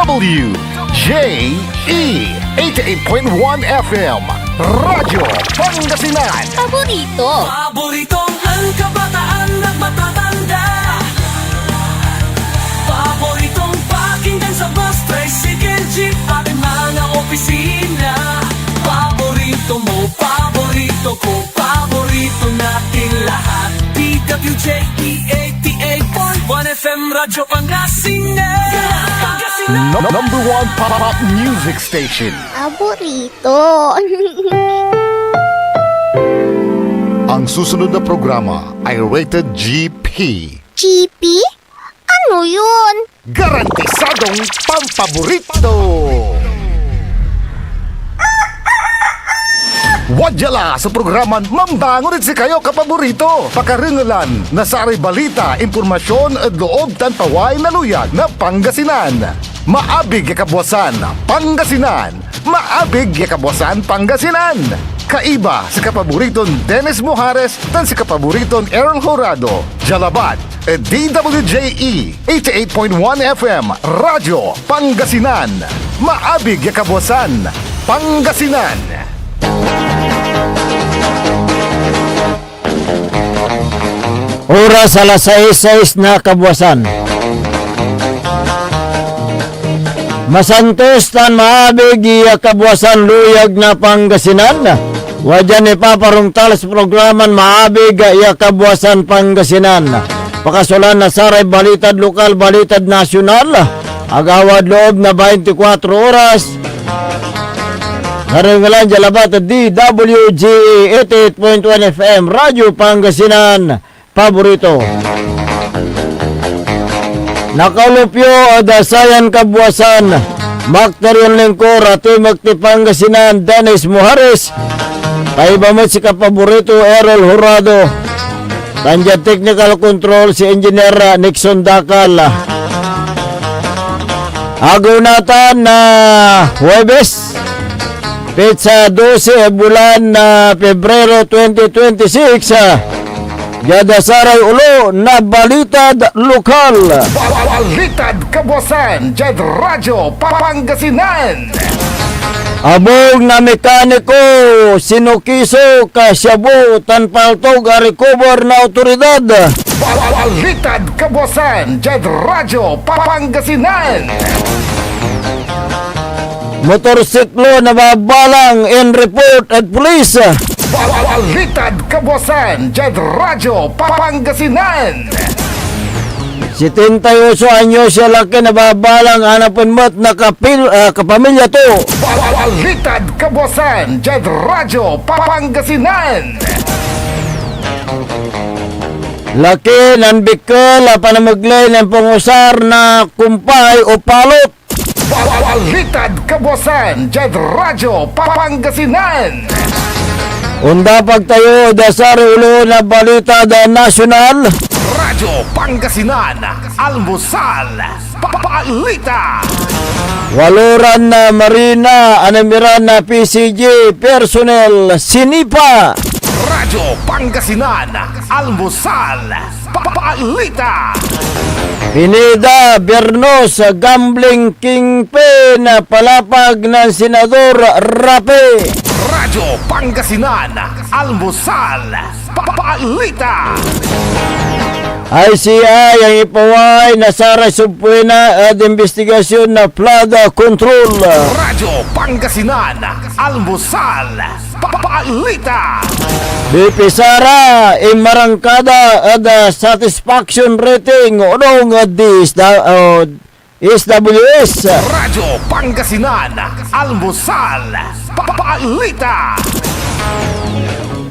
DWJE 88.1 FM Radyo Pangasinan. Paboritong ang kabataan at matatanda. Paboritong pakinggan sa bus, tricycle, jeep, ating mga opisina. Paborito mo, paborito ko, paborito natin lahat. DWJE 88.1 FM Radyo Pangasinan. Number one pop music station. Paborito. Ang susunod na programa ay rated GP. GP? Ano yun? Garantisadong pampaborito. Wadyala sa programan Mambangon si kayo kapaborito. Pakaringalan na sari balita, impormasyon at loob tanpaway na luyag na Pangasinan. Maabig yakabwasan Pangasinan. Maabig yakabwasan Pangasinan. Kaiba sa kapaboriton Dennis Mujares dan si kapaboriton Errol Horado. Jalabat at DWJE 88.1 FM Radyo Pangasinan. Maabig yakabwasan Pangasinan. Oras alas 6:06 na kabuwasan. Masantos tan maabig iya kabuwasan luyag na Pangasinan. Wajan ipaparungtal sa programan maabig iya kabuwasan Pangasinan. Pakasulan na saray balitad lokal, balitad nasyonal. Agawad loob na 24 oras. Naringalan jalabat DWJE 88.1 FM Radyo Pangasinan. Paborito. Nakalupyo adasayan kabuwasan Makterion Lingkor at Magti Pangasinan Dennis Mujares. Taibamit si kapaborito Errol Horado. Tanja technical control si Engineer Nixon Dakal. Agunatan na Huwebes Pizza 12 bulan na Pebrero 2026. Jadasaray ulo na balitad lokal. Balitad kabuwasan Jad Radyo Pangasinan. Abog na mekaniko sinukiso kasyabu tanpaltog recover na otoridad. Balitad kabuwasan Jad Radyo Pangasinan. Motorsiklo na babalang in report at police. Balitad kabuwasan Jad Radyo Pangasinan. 78 anyo siya laki na babalang hanapin mo't kapamilya to. Balitad kabuwasan Jad Radyo Pangasinan. Laki ng bikal panamaglay ng pangusar na kumpay o palot. Balitad kabuwasan Jad Radyo Pangasinan. Unda pagtayo dasari ulo na balita da nasyonal. Radyo Pangasinan Almusal Balita. Waluran na Marina anamiran na PCG personnel sinipa. Radyo Pangasinan Almusal Balita. Pinida Bernos gambling kingpin palapag ng Senador Rape. Radyo Pangasinan Almusal Balita. ICI ang ipaway na saray subpuena at investigasyon na flood control. Radyo Pangasinan Almusal Balita. BP Sara imarangkada at satisfaction rating unong SWS. Radyo Pangasinan Almusal Balita.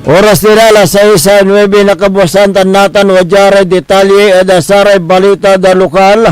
Oras nila alas 6:09 na kabuwasan tanatan wadyare detalye at saray balita da lokal.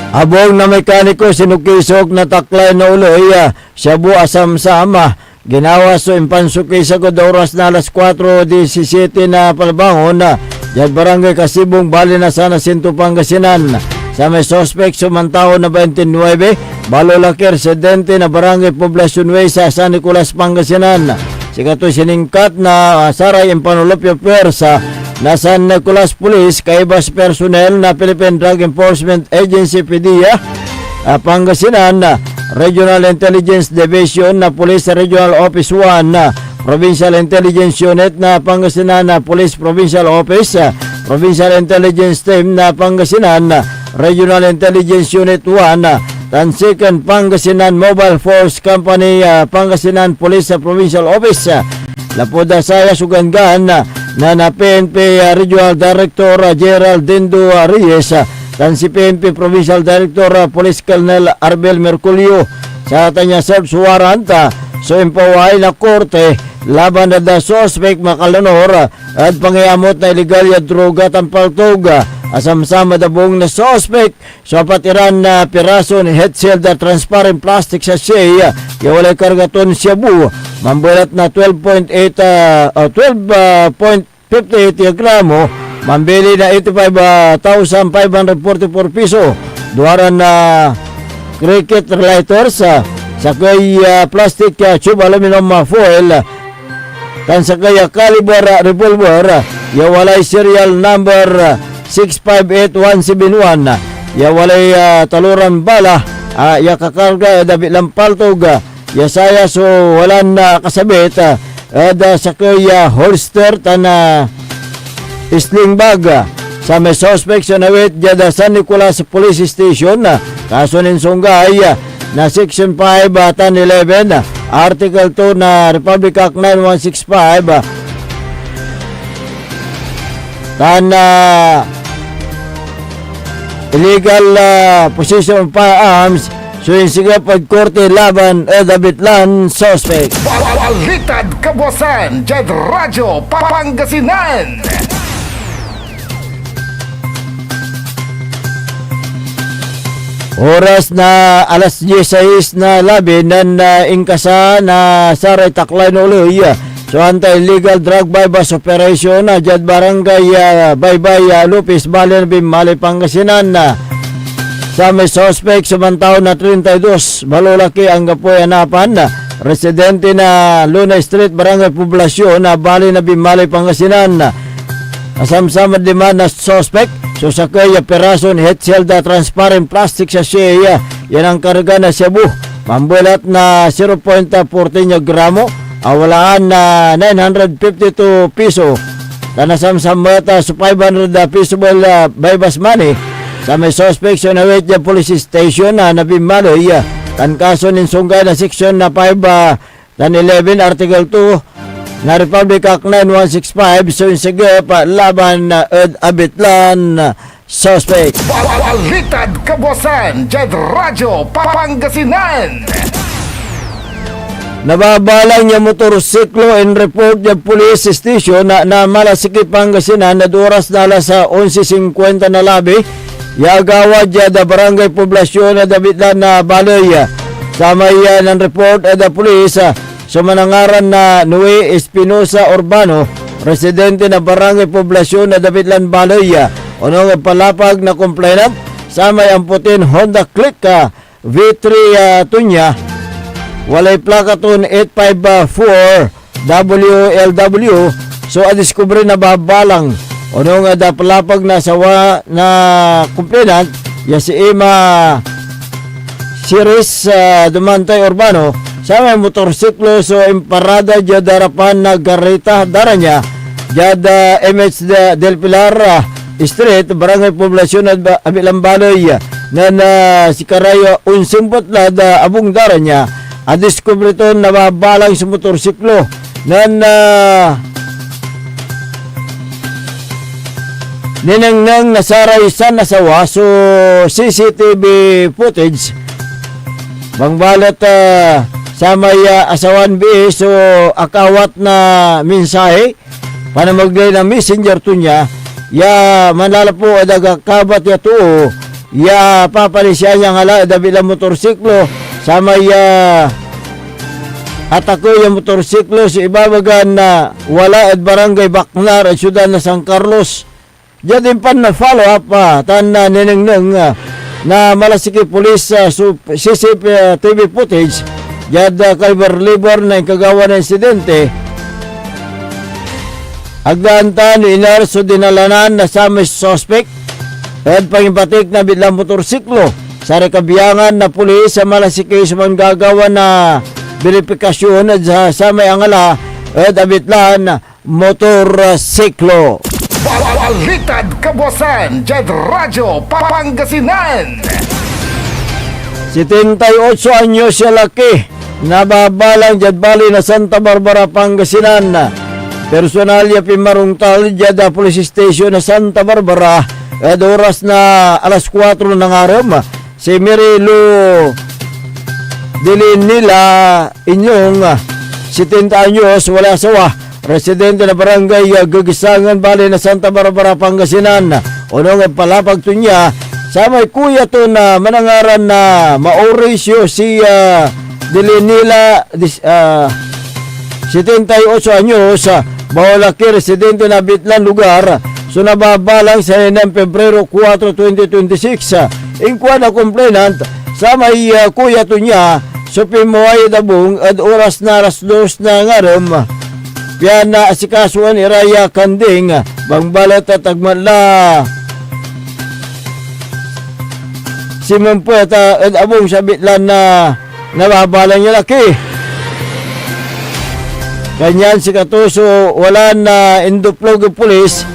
Abong na mekaniko sinukisok na taklay na ulo iya Shabu Asam Sama. Ginawa so impansuki sa oras na alas 4:17 na palbangon na Yan barangay Kasibong, bali na sana Sinto Pangasinan. Sa may suspect sumantao na 29, balo laki residente na barangay Poblacion Way sa San Nicolas, Pangasinan. Sigato siningkat na saray ang panulopyo pwersa na San Nicolas Police kaibas personnel na Philippine Drug Enforcement Agency PDEA Pangasinan Regional Intelligence Division na Police Regional Office 1 Provincial Intelligence Unit na Pangasinan Police Provincial Office Provincial Intelligence Team na Pangasinan Regional Intelligence Unit 1 Tansikan Pangasinan Mobile Force Company Pangasinan Police Provincial Office Lapuda saya sugangan na PNP Regional Director Gerald Dindo Reyes dan si PNP Provincial Director Police Colonel Arbel Merculio sa tanya search warrant so impaway na korte laban na da suspect makalunor at pangyamot na illegal ya droga tampaltoga asam-sama da buong na suspect so patiran na piraso ni head shield na transparent plastic sa siya kaya walay kargaton siya bu mambulat na 12.58 gramo mambili na 85,544 piso duwaran na cricket lighters sakay plastic tube aluminum foil tan sakay caliber revolver ya walay serial number 658171 ya walay taluran bala ya kakarga dabi lampaltog ya saya so walan na kasabit da sakay holster tan sling bag sa may suspect sa nawit jada San Nicolas Police Station kaso ninsungay na Section 5 tan 11 Article 2 na Republic Act 9165 tan illegal possession of firearms so insiga pagkorte laban Dabitlan suspect. Balitad Kabuasan, Jed Radyo, Pangasinan. Oras na alas 16 na labi nan ingkasa na saray taklay no uloy so anti-illegal drug bypass operation jad barangay Baybay Lupis Balen Bimali Pangasinan sa may suspect sumantaw na 32 balulaki ang gapoy anapan residente na Luna Street Barangay Poblasyon na Bali na Bimali Pangasinan asam-sama diman na suspect so sakay perason head shield transparent plastic sa siya yan ang karga na Cebu mambulat na 0.14 gramo awalaan na 952 piso tanasam-sama sa 500 piso bypass money sa may suspect sa nawit ya police station na Nabimaloy tan kaso ninsungay na section na 5 tan 11 article 2 na Republic Act 9165 so insiga pa laban na Abitlan suspect. Balitad Kabuasan, Jed Radyo, Pangasinan. Nababalang niya motorsiklo in report niya police station na Malasiki Pangasinan na oras na alas 11:50 na labi yagawa dya da barangay Poblasyon na Dabitlan na Baloy sa may ng report da police sa manangaran na Nue Espinosa Urbano residente na barangay Poblasyon na Dabitlan Baloy unong palapag na complainant sa may amputin Honda Click V3 Tunya walay plaka ton 854 WLW so adiskubre na babalang unong da palapag na sawa na complainant ya si Emma Siris Dumantay Urbano sa may motorsiklo so imparada dya darapan na garita daranya jada MH del Pilar Street Barangay Poblasyon at Abilambaloy na si Karayo unsimpot la da abong daranya adiskubre to na mabalang sa motorsiklo ninangnang nasaray sa nasawa so CCTV footage bangbalat sa may asawan bi so akawat na mensahe panamaglay na messenger to niya ya manlalapo adaga kabat ya to ya papalisya niya ngala dabilang motorsiklo sa may atako yung motorsiklo sa ibabagan na wala at barangay Bacnar at syudad na San Carlos dyan pan na follow up tan na ninangnang na Malasiki Police CCTV footage Jada Calver Libor na ikagawa ng insidente Agdantan inarso dinalanan na sa may suspect at pangibatik na bilang motorsiklo sa rekabiyangan na pulis sa Malasikis man gagawa na verifikasyon at sa may angala at abitlan motorsiklo. Balitad kabuasan, Jed Radyo, Pangasinan. 78 anyos siya laki, nababalang Jed Bali na Santa Barbara, Pangasinan. Personalya pimarungtal Jed Police Station na Santa Barbara at oras na alas 4 ng araw. Si Mirilu Dilinila inyong 70 anyos, wala asawa, residente na barangay Gagisangan, Bali na Santa Barbara, Pangasinan. Unong palapag to niya sa may kuya to na manangaran na Mauricio si Dilinila 78 anyos, Bawalaki, residente na Bitlan lugar. So nababalang sa Pebrero 4, 2026. Ingkwa na complainant sa may kuya to niya so pimuay dabong at oras na alas 2 na ngaram. Piya na asikasuan iraya kanding bangbalat at agmanla si Mampueta at abong sa Bitlan na nababalang niya laki. Kanyan si Katuso wala na induplog pulis.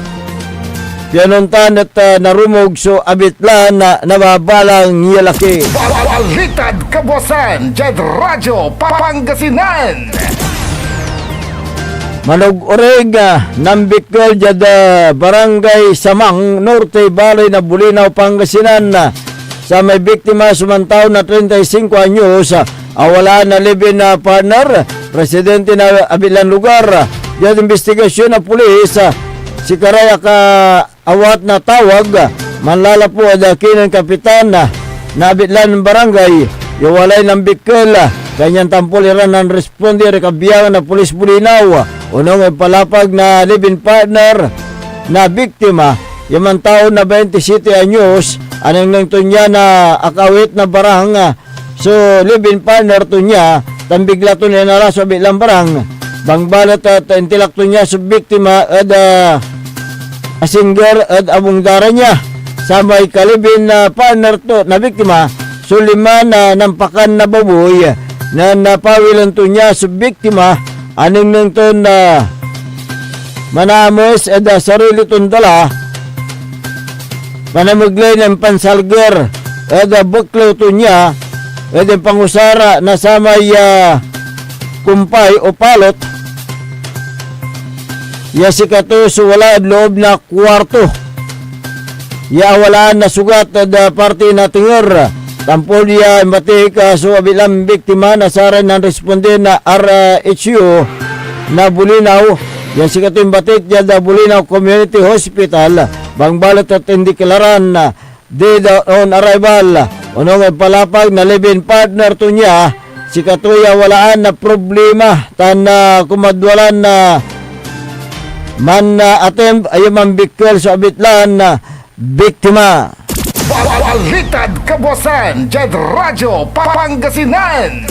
Pianontan at narumog so abitlan na nababalang yalaki. Balitad kabuasan, Jed Radyo, Pangasinan. Manog oreg nambikol jad barangay Samang Norte, Balay na Bulinaw, Pangasinan. Sa may biktima sumantaw na 35 anyos, awala na libin na partner, presidente na abilang lugar. Jad investigasyon na pulis si karaya ka awat na tawag manlalapo adakin ng kapitan na nabitlan ng barangay iwalay ng bikkel kanyan tampuliran ng responder kabiyangan na pulis Bulinaw. Unong palapag na live-in partner na biktima yaman taon na 27 anyos anong nang tunya na akawit na barang so live-in partner tunya tambigla to niya naras sa bilang barang bangbalat at intilak to niya sa biktima at asinger at abong dara niya sa may kalibin na partner to na biktima suliman na nampakan na baboy na napawilan to niya sa biktima aning nang to na manamos at sarili tong dala manamaglay ng pansalger at buklo to niya at pangusara na sa may kumpay o palot. Ya si Katuso wala loob na kwarto. Ya wala na sugat at parte na tingor. Tampol ya matik so abilang biktima na saran ng responde na RHU na Bulinaw. Ya si Katuso batik ya da Bulinaw Community Hospital. Bangbalat at indiklaran na dead on arrival. Unong palapag na live-in partner to niya. Si Katuya walaan na problema tan kumadwalan na man attempt ay mambikkel sa abitlan na biktima. Balitad kabuasan, Jed Radyo, Pangasinan.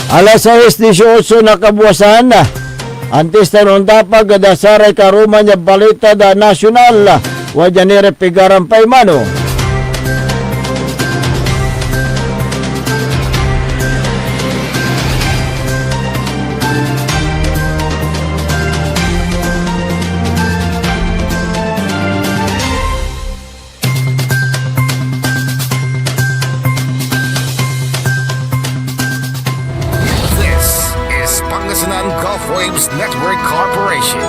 Alas 6:18 na kabuasan antes tanon tapag dasaray karuman niya balita da nasyonal wajanire pigaran paimano. Pangasinan Gulf Waves Network Corporation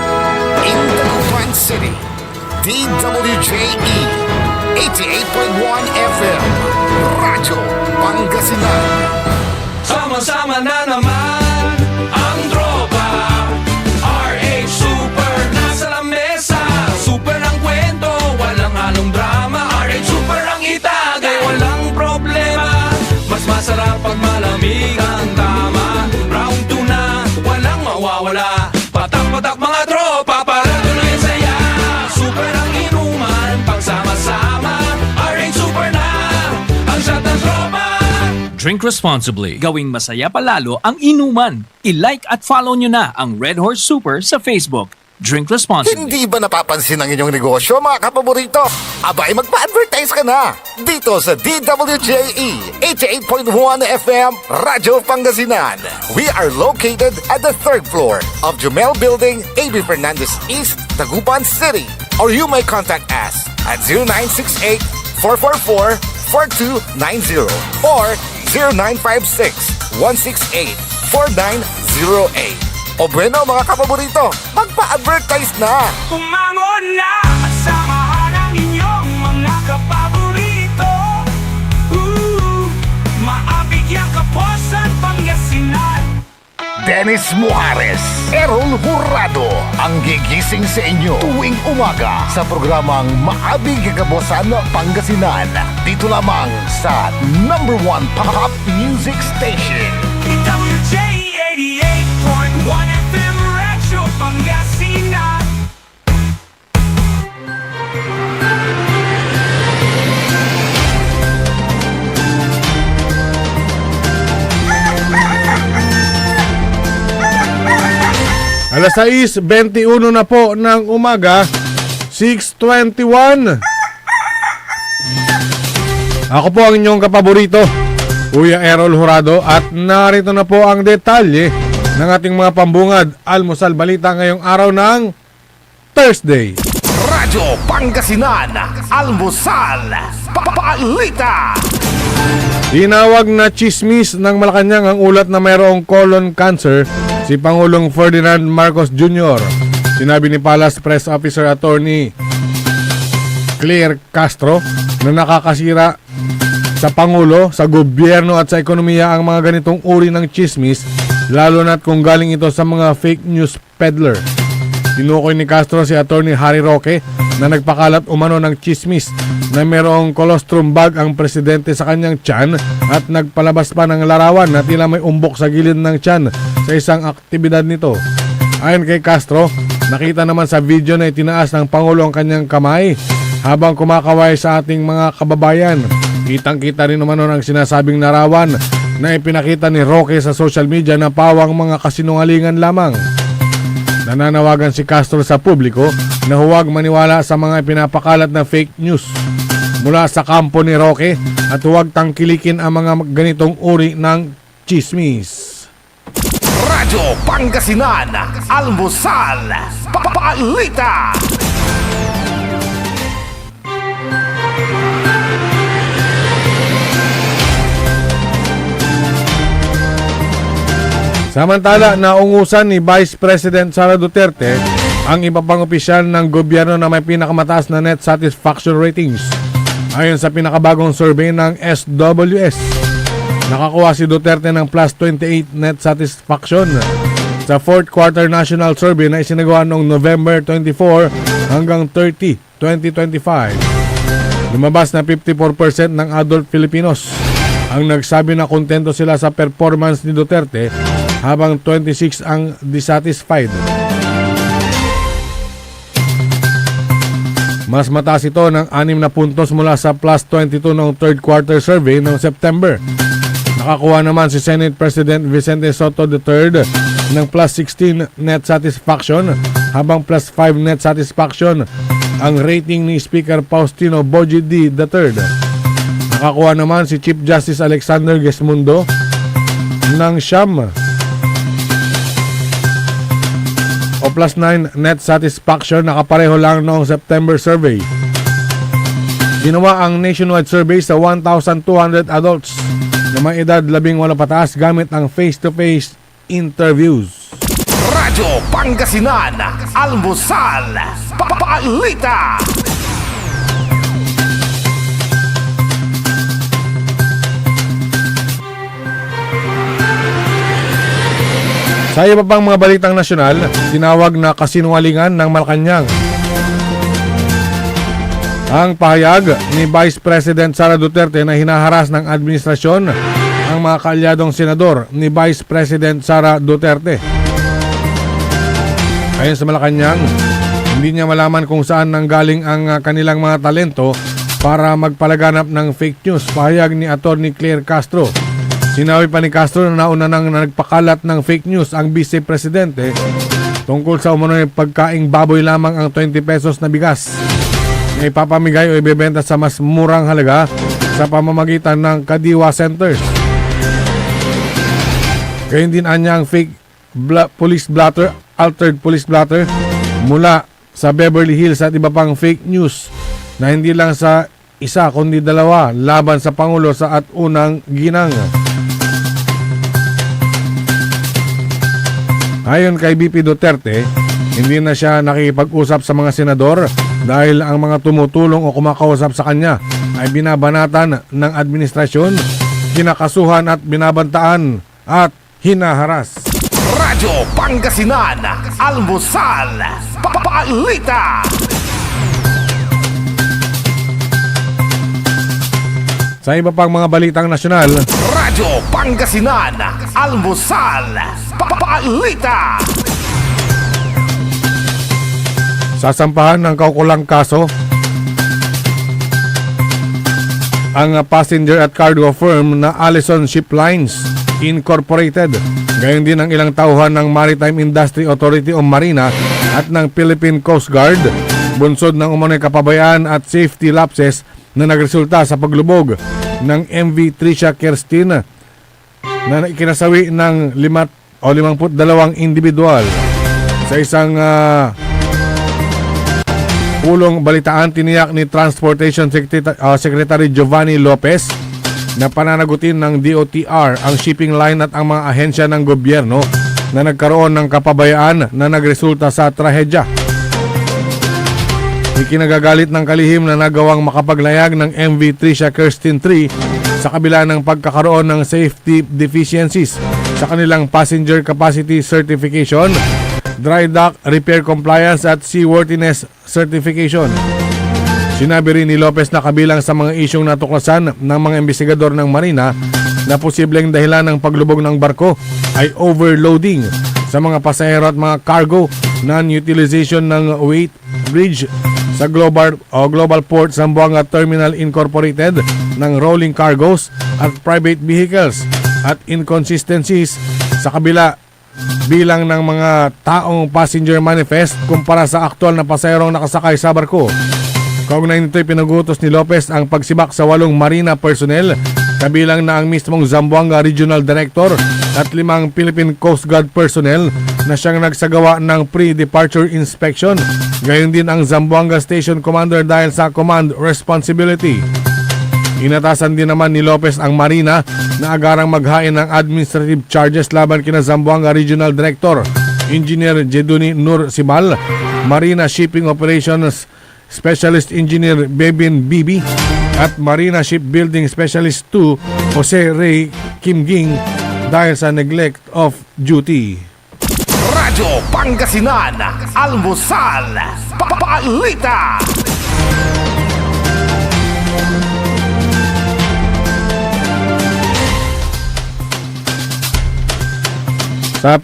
in Dagupan City, DWJE 88.1 FM Radyo Pangasinan. Sama-sama na naman ang tropa RH Super nasa lamesa. Super ang kwento, walang halong drama. RH Super ang itagay, walang problema. Mas masarap pag malamig ang tama. Round 2 na, walang mawawala. Patak-patak mga tropa para tuloy ang saya. Super ang inuman, pagsama-sama. RH Super na ang shot ng tropa. Drink Drink responsibly. Gawing masaya palalo ang inuman. I-like at follow nyo na ang Red Horse Super sa Facebook. Drink responsibly. Hindi ba napapansin ang inyong negosyo, mga kapaborito? Abay, magpa-advertise ka na dito sa DWJE 88.1 FM Radyo Pangasinan. We are located at the 3rd floor of Jumel Building, AB Fernandez East, Dagupan City. Or you may contact us at 0968-444-4290 or 0956-168-4908. O bueno, mga kapaborito, magpa-advertise na! Kumangon na at samahan ang inyong mga kapaborito. Maabigyang Kapuasan, Pangasinan. Dennis Muares, Errol Hurado, ang gigising sa inyo tuwing umaga sa programang Maabig Kabuasan Pangasinan. Dito lamang sa #1 Pop Music Station. DWJ 88.1 FM Radyo Pangasinan. Alas 6:21 na po ng umaga, 6:21. Ako po ang inyong kapaborito, Kuya Errol Hurado, at narito na po ang detalye ng ating mga pambungad almusal balita ngayong araw ng Thursday. Radyo Pangasinan, Almusal, Balita. Tinawag na chismis ng Malacanang ang ulat na mayroong colon cancer si Pangulong Ferdinand Marcos Jr. Sinabi ni Palace Press Officer Attorney Claire Castro na nakakasira sa Pangulo, sa gobyerno at sa ekonomiya ang mga ganitong uri ng chismis, lalo na't kung galing ito sa mga fake news peddler. Tinukoy ni Castro si Attorney Harry Roque na nagpakalat umano ng chismis na mayroong colostrum bag ang presidente sa kanyang tiyan at nagpalabas pa ng larawan na tila may umbok sa gilid ng tiyan sa isang aktibidad nito. Ayon kay Castro, nakita naman sa video na itinaas ng Pangulo ang kanyang kamay habang kumakaway sa ating mga kababayan. Kitang-kita rin naman ang sinasabing larawan na ipinakita ni Roque sa social media na pawang mga kasinungalingan lamang. Nananawagan si Castro sa publiko na huwag maniwala sa mga pinapakalat na fake news mula sa kampo ni Roque at huwag tangkilikin ang mga ganitong uri ng chismis. Radyo Pangasinan, Almusal, Balita. Samantala, naungusan ni Vice President Sara Duterte ang iba pang opisyal ng gobyerno na may pinakamataas na net satisfaction ratings. Ayon sa pinakabagong survey ng SWS, nakakuha si Duterte ng plus 28 net satisfaction sa 4th quarter national survey na isinagawa noong November 24 hanggang 30, 2025. Lumabas na 54% ng adult Filipinos ang nagsabi na kontento sila sa performance ni Duterte, habang 26 ang dissatisfied. Mas mataas ito ng 6 na puntos mula sa plus 22 ng 3rd quarter survey noong September. Nakakuha naman si Senate President Vicente Soto III ng plus 16 net satisfaction, habang plus 5 net satisfaction ang rating ni Speaker Faustino Boji D. III. Nakakuha naman si Chief Justice Alexander Gesmundo ng siyam o plus 9 net satisfaction, nakapareho lang noong September survey. Ginawa ang nationwide survey sa 1,200 adults na may edad 18 pataas gamit ang face-to-face interviews. Radyo Pangasinan, Almusal, Balita. Sa iba pang mga balitang nasyonal, tinawag na kasinungalingan ng Malacanang ang pahayag ni Vice President Sara Duterte na hinaharas ng administrasyon ang mga kaalyadong senador ni Vice President Sara Duterte. Ayon sa Malacanang, hindi niya malaman kung saan nanggaling ang kanilang mga talento para magpalaganap ng fake news. Pahayag ni Atty. Claire Castro, Sinabi pa ni Castro na nauna nang nagpakalat ng fake news ang Vice Presidente tungkol sa umano'y pagkaing baboy lamang ang 20 pesos na bigas na ipapamigay o ibebenta sa mas murang halaga sa pamamagitan ng Kadiwa Centers. Gayun din anya ang fake police blotter, altered police blotter mula sa Beverly Hills at iba pang fake news na hindi lang sa isa kundi dalawa laban sa Pangulo sa at unang ginang. Ayon kay BP Duterte, hindi na siya nakikipag-usap sa mga senador dahil ang mga tumutulong o kumakausap sa kanya ay binabanatan ng administrasyon, kinakasuhan at binabantaan at hinaharas. Radyo Pangasinan, Almusal, Balita. Sa iba pang mga balitang nasyonal, Radyo Pangasinan, Almusal, Balita. sasampahan ng kaukulang kaso ang passenger at cargo firm na Allison Ship Lines Incorporated. Gayon din ang ilang tauhan ng Maritime Industry Authority o Marina at ng Philippine Coast Guard, bunsod ng umano'y kapabayaan at safety lapses na nagresulta sa paglubog ng MV Tricia Kerstin na ikinasawi ng 52 individual. Sa isang pulong balitaan, tiniyak ni Transportation Secretary Giovanni Lopez na pananagutin ng DOTR ang shipping line at ang mga ahensya ng gobyerno na nagkaroon ng kapabayaan na nagresulta sa trahedya. Ikinagagalit ng kalihim na nagawang makapaglayag ng MV Tricia Kerstin 3 sa kabila ng pagkakaroon ng safety deficiencies sa kanilang passenger capacity certification, dry dock repair compliance at seaworthiness certification. Sinabi rin ni Lopez na kabilang sa mga isyong natuklasan ng mga investigador ng Marina na posibleng dahilan ng paglubog ng barko ay overloading sa mga pasahero at mga cargo, non-utilization ng weight bridge sa Global Port Zamboanga Terminal Incorporated ng rolling cargos at private vehicles at inconsistencies sa kabila bilang ng mga taong passenger manifest kumpara sa aktual na pasaherong nakasakay sa barko. Kaugnay nito'y pinagutos ni Lopez ang pagsibak sa 8 Marina personnel, kabilang na ang mismong Zamboanga Regional Director at 5 Philippine Coast Guard personnel na siyang nagsagawa ng pre-departure inspection. Gayon din ang Zamboanga Station Commander dahil sa command responsibility. Inatasan din naman ni Lopez ang Marina na agarang maghain ng administrative charges laban kina Zamboanga Regional Director Engineer Jeduni Nur Sibal, Marina Shipping Operations Specialist Engineer Bebin Bibi at Marina Shipbuilding Specialist 2 Jose Ray Kimging dahil sa neglect of duty. Radyo Pangasinan, Almusal, Balita. Sa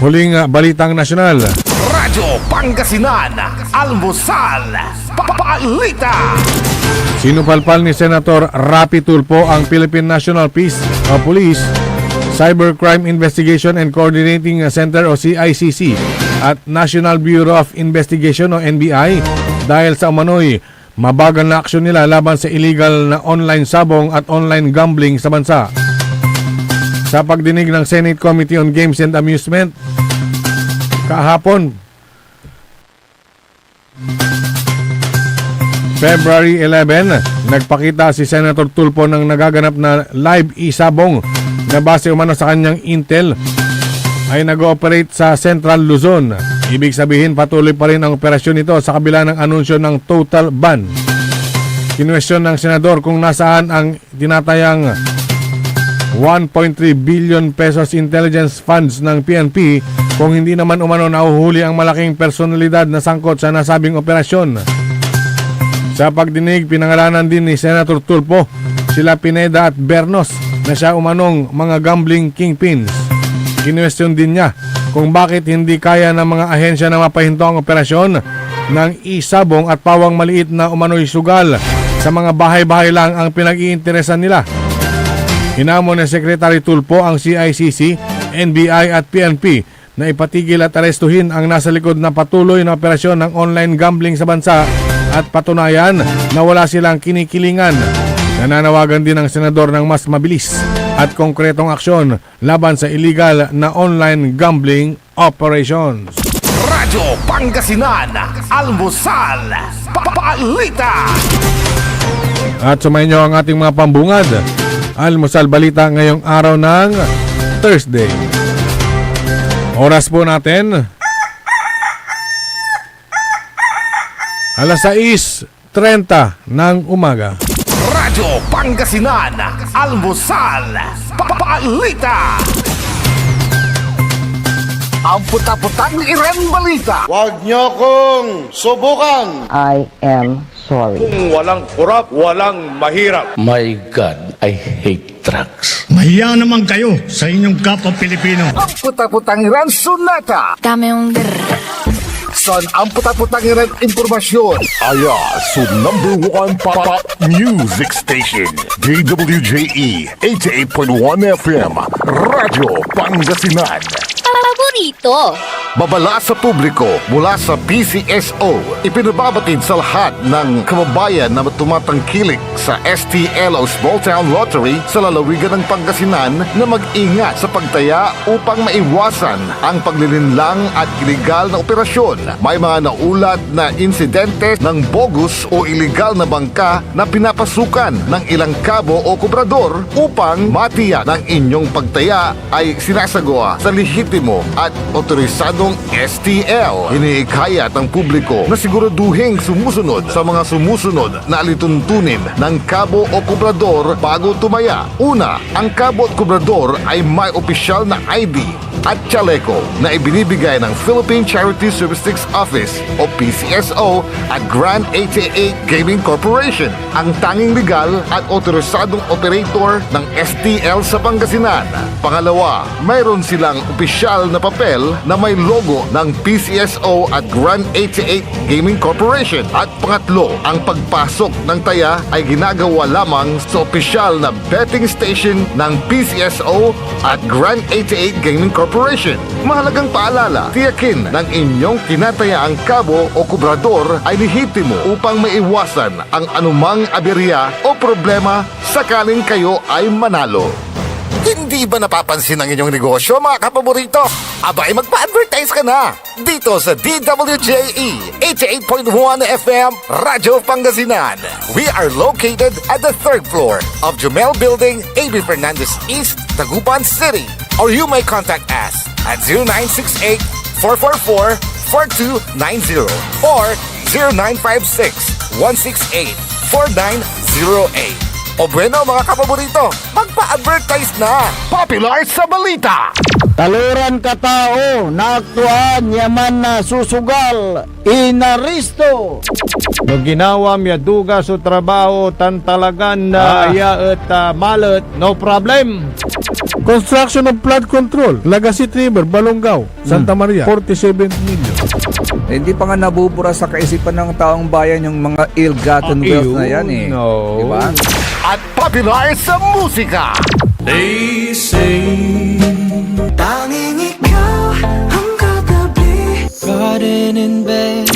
huling balitang nasyonal, Radyo Pangasinan, Almusal, Balita. sinupalpal ni Senator Rapi Tulfo ang Philippine National Police Cybercrime Investigation and Coordinating Center o CICC at National Bureau of Investigation o NBI dahil sa umano'y mabagal na aksyon nila laban sa illegal na online sabong at online gambling sa bansa. Sa pagdinig ng Senate Committee on Games and Amusement kahapon, February 11, nagpakita si Senator Tulfo ng nagaganap na live isabong na base umano sa kanyang intel ay nag-ooperate sa Central Luzon. Ibig sabihin patuloy pa rin ang operasyon nito sa kabila ng anunsyo ng total ban. Kinwestiyon ng senador kung nasaan ang tinatayang 1.3 billion pesos intelligence funds ng PNP kung hindi naman umano nahuhuli ang malaking personalidad na sangkot sa nasabing operasyon. Sa pagdinig, pinangalanan din ni Senator Tulfo sila Pineda at Bernos na siya umanong mga gambling kingpins. Kinwestiyon din niya kung bakit hindi kaya ng mga ahensya na mapahinto ang operasyon ng isabong at pawang maliit na umano'y sugal sa mga bahay-bahay lang ang pinag-iinteresan nila. Hinamon ni Secretary Tulfo ang CICC, NBI at PNP na ipatigil at arestuhin ang nasa likod na patuloy na operasyon ng online gambling sa bansa at patunayan na wala silang kinikilingan. Nananawagan din ang senador ng mas mabilis at konkretong aksyon laban sa illegal na online gambling operations. Radyo Pangasinan, Almusal, Balita. At sumayin nyo ang ating mga pambungad. Almusal Balita ngayong araw ng Thursday. Oras po natin 6:30 ng umaga. Radyo Pangasinan, Almusal, Balita. Ang puta-putang Iren Balita. Huwag niyo kong subukan. I am sorry. Kung walang kurap, walang mahirap. My God, I hate drugs. Mahiya naman kayo sa inyong kapwa Pilipino. Ang puta-putang Iren Sunata. Dame yung Son, ang puta-putang Iren Impormasyon. Aya, so #1 pop music station. DWJE 88.1 FM. Radyo Pangasinan. Paborito. Babala sa publiko mula sa PCSO. Ipinababatid sa lahat ng kababayan na tumatangkilik sa STLO Small Town Lottery sa lalawigan ng Pangasinan na mag-ingat sa pagtaya upang maiwasan ang paglilinlang at iligal na operasyon. May mga naulat na insidente ng bogus o iligal na bangka na pinapasukan ng ilang kabo o kubrador upang matiyak ng inyong pagtaya ay sinasagawa sa lehitimo at otorisadong STL. Iniikayat ang publiko na siguraduhin sumusunod sa mga sumusunod na alituntunin ng kabo o kubrador bago tumaya. Una, ang kabo at kubrador ay may opisyal na ID at chaleco na ibinibigay ng Philippine Charity Statistics Office o PCSO at Grand 88 Gaming Corporation, ang tanging legal at otorisadong operator ng STL sa Pangasinan. Pangalawa, mayroon silang opisyal na papel na may logo ng PCSO at Grand 88 Gaming Corporation. At pangatlo, ang pagpasok ng taya ay ginagawa lamang sa opisyal na betting station ng PCSO at Grand 88 Gaming Corporation. Mahalagang paalala, tiyakin ng inyong kinatayaang kabo o kubrador ay lehitimo upang maiwasan ang anumang aberya o problema sakaling kayo ay manalo. Hindi ba napapansin ang inyong negosyo, mga kapaborito? Abay, magpa-advertise ka na dito sa DWJE 88.1 FM Radyo Pangasinan. We are located at the 3rd floor of Jumel Building, AB Fernandez East, Taguban City. Or you may contact us at 0968-444-4290 or 0956-168-4908. O bueno, mga kapaborito, magpa-advertise na! Popular sa balita! Taluran ka tao, naaktuan yaman na susugal, inaristo. No ginawa miya duga sa trabaho tan talagan na aya at malet, no problem. Construction of flood control, Lagasit River, Balongaw, Santa Maria, 47 million. Hindi pa nga nabubura sa kaisipan ng taong bayan yung mga ill-gotten wealth na yan eh. No. Diba? At popular sa musika! They say tanging ikaw ang kagabi. Garden in bed.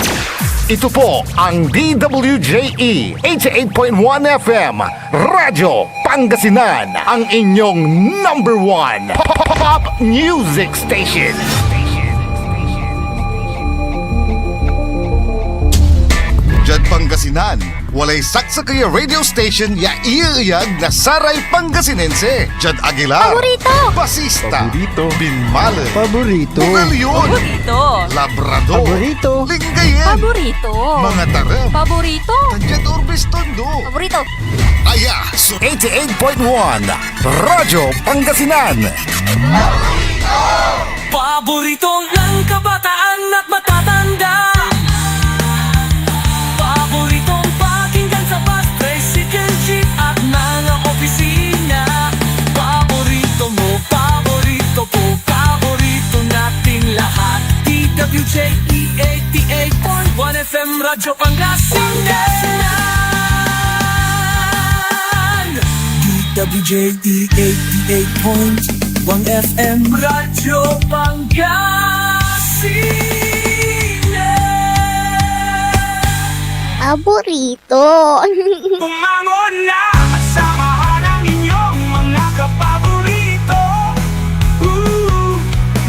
Ito po ang DWJE 88.1 FM Radyo Pangasinan, ang inyong #1 pop music station. Jad Pangasinan, walay saksa kaya radio station ya iiyag na saray Pangasinense. Jad Aguilar, Paborito. Basista, Binmalen, Paborito. Bugalyon, Labrador, Paborito. Lingayen, Paborito. mga tarem, Paborito. Jad Orbis Tondo. Paborito. Aya, so 88.1 Radyo Pangasinan. paborito ng kabataan at matatanda. Paboritong pakinggan sa bus, tricycle, jeep at mga opisina. Paborito mo, paborito ko, paborito nating lahat. DWJE 88.1 FM Radyo Pangasinan. DWJD 88.1 FM Radyo Pangasinan. Paborito. Bumangon na at samahan ang inyong mga kapaborito.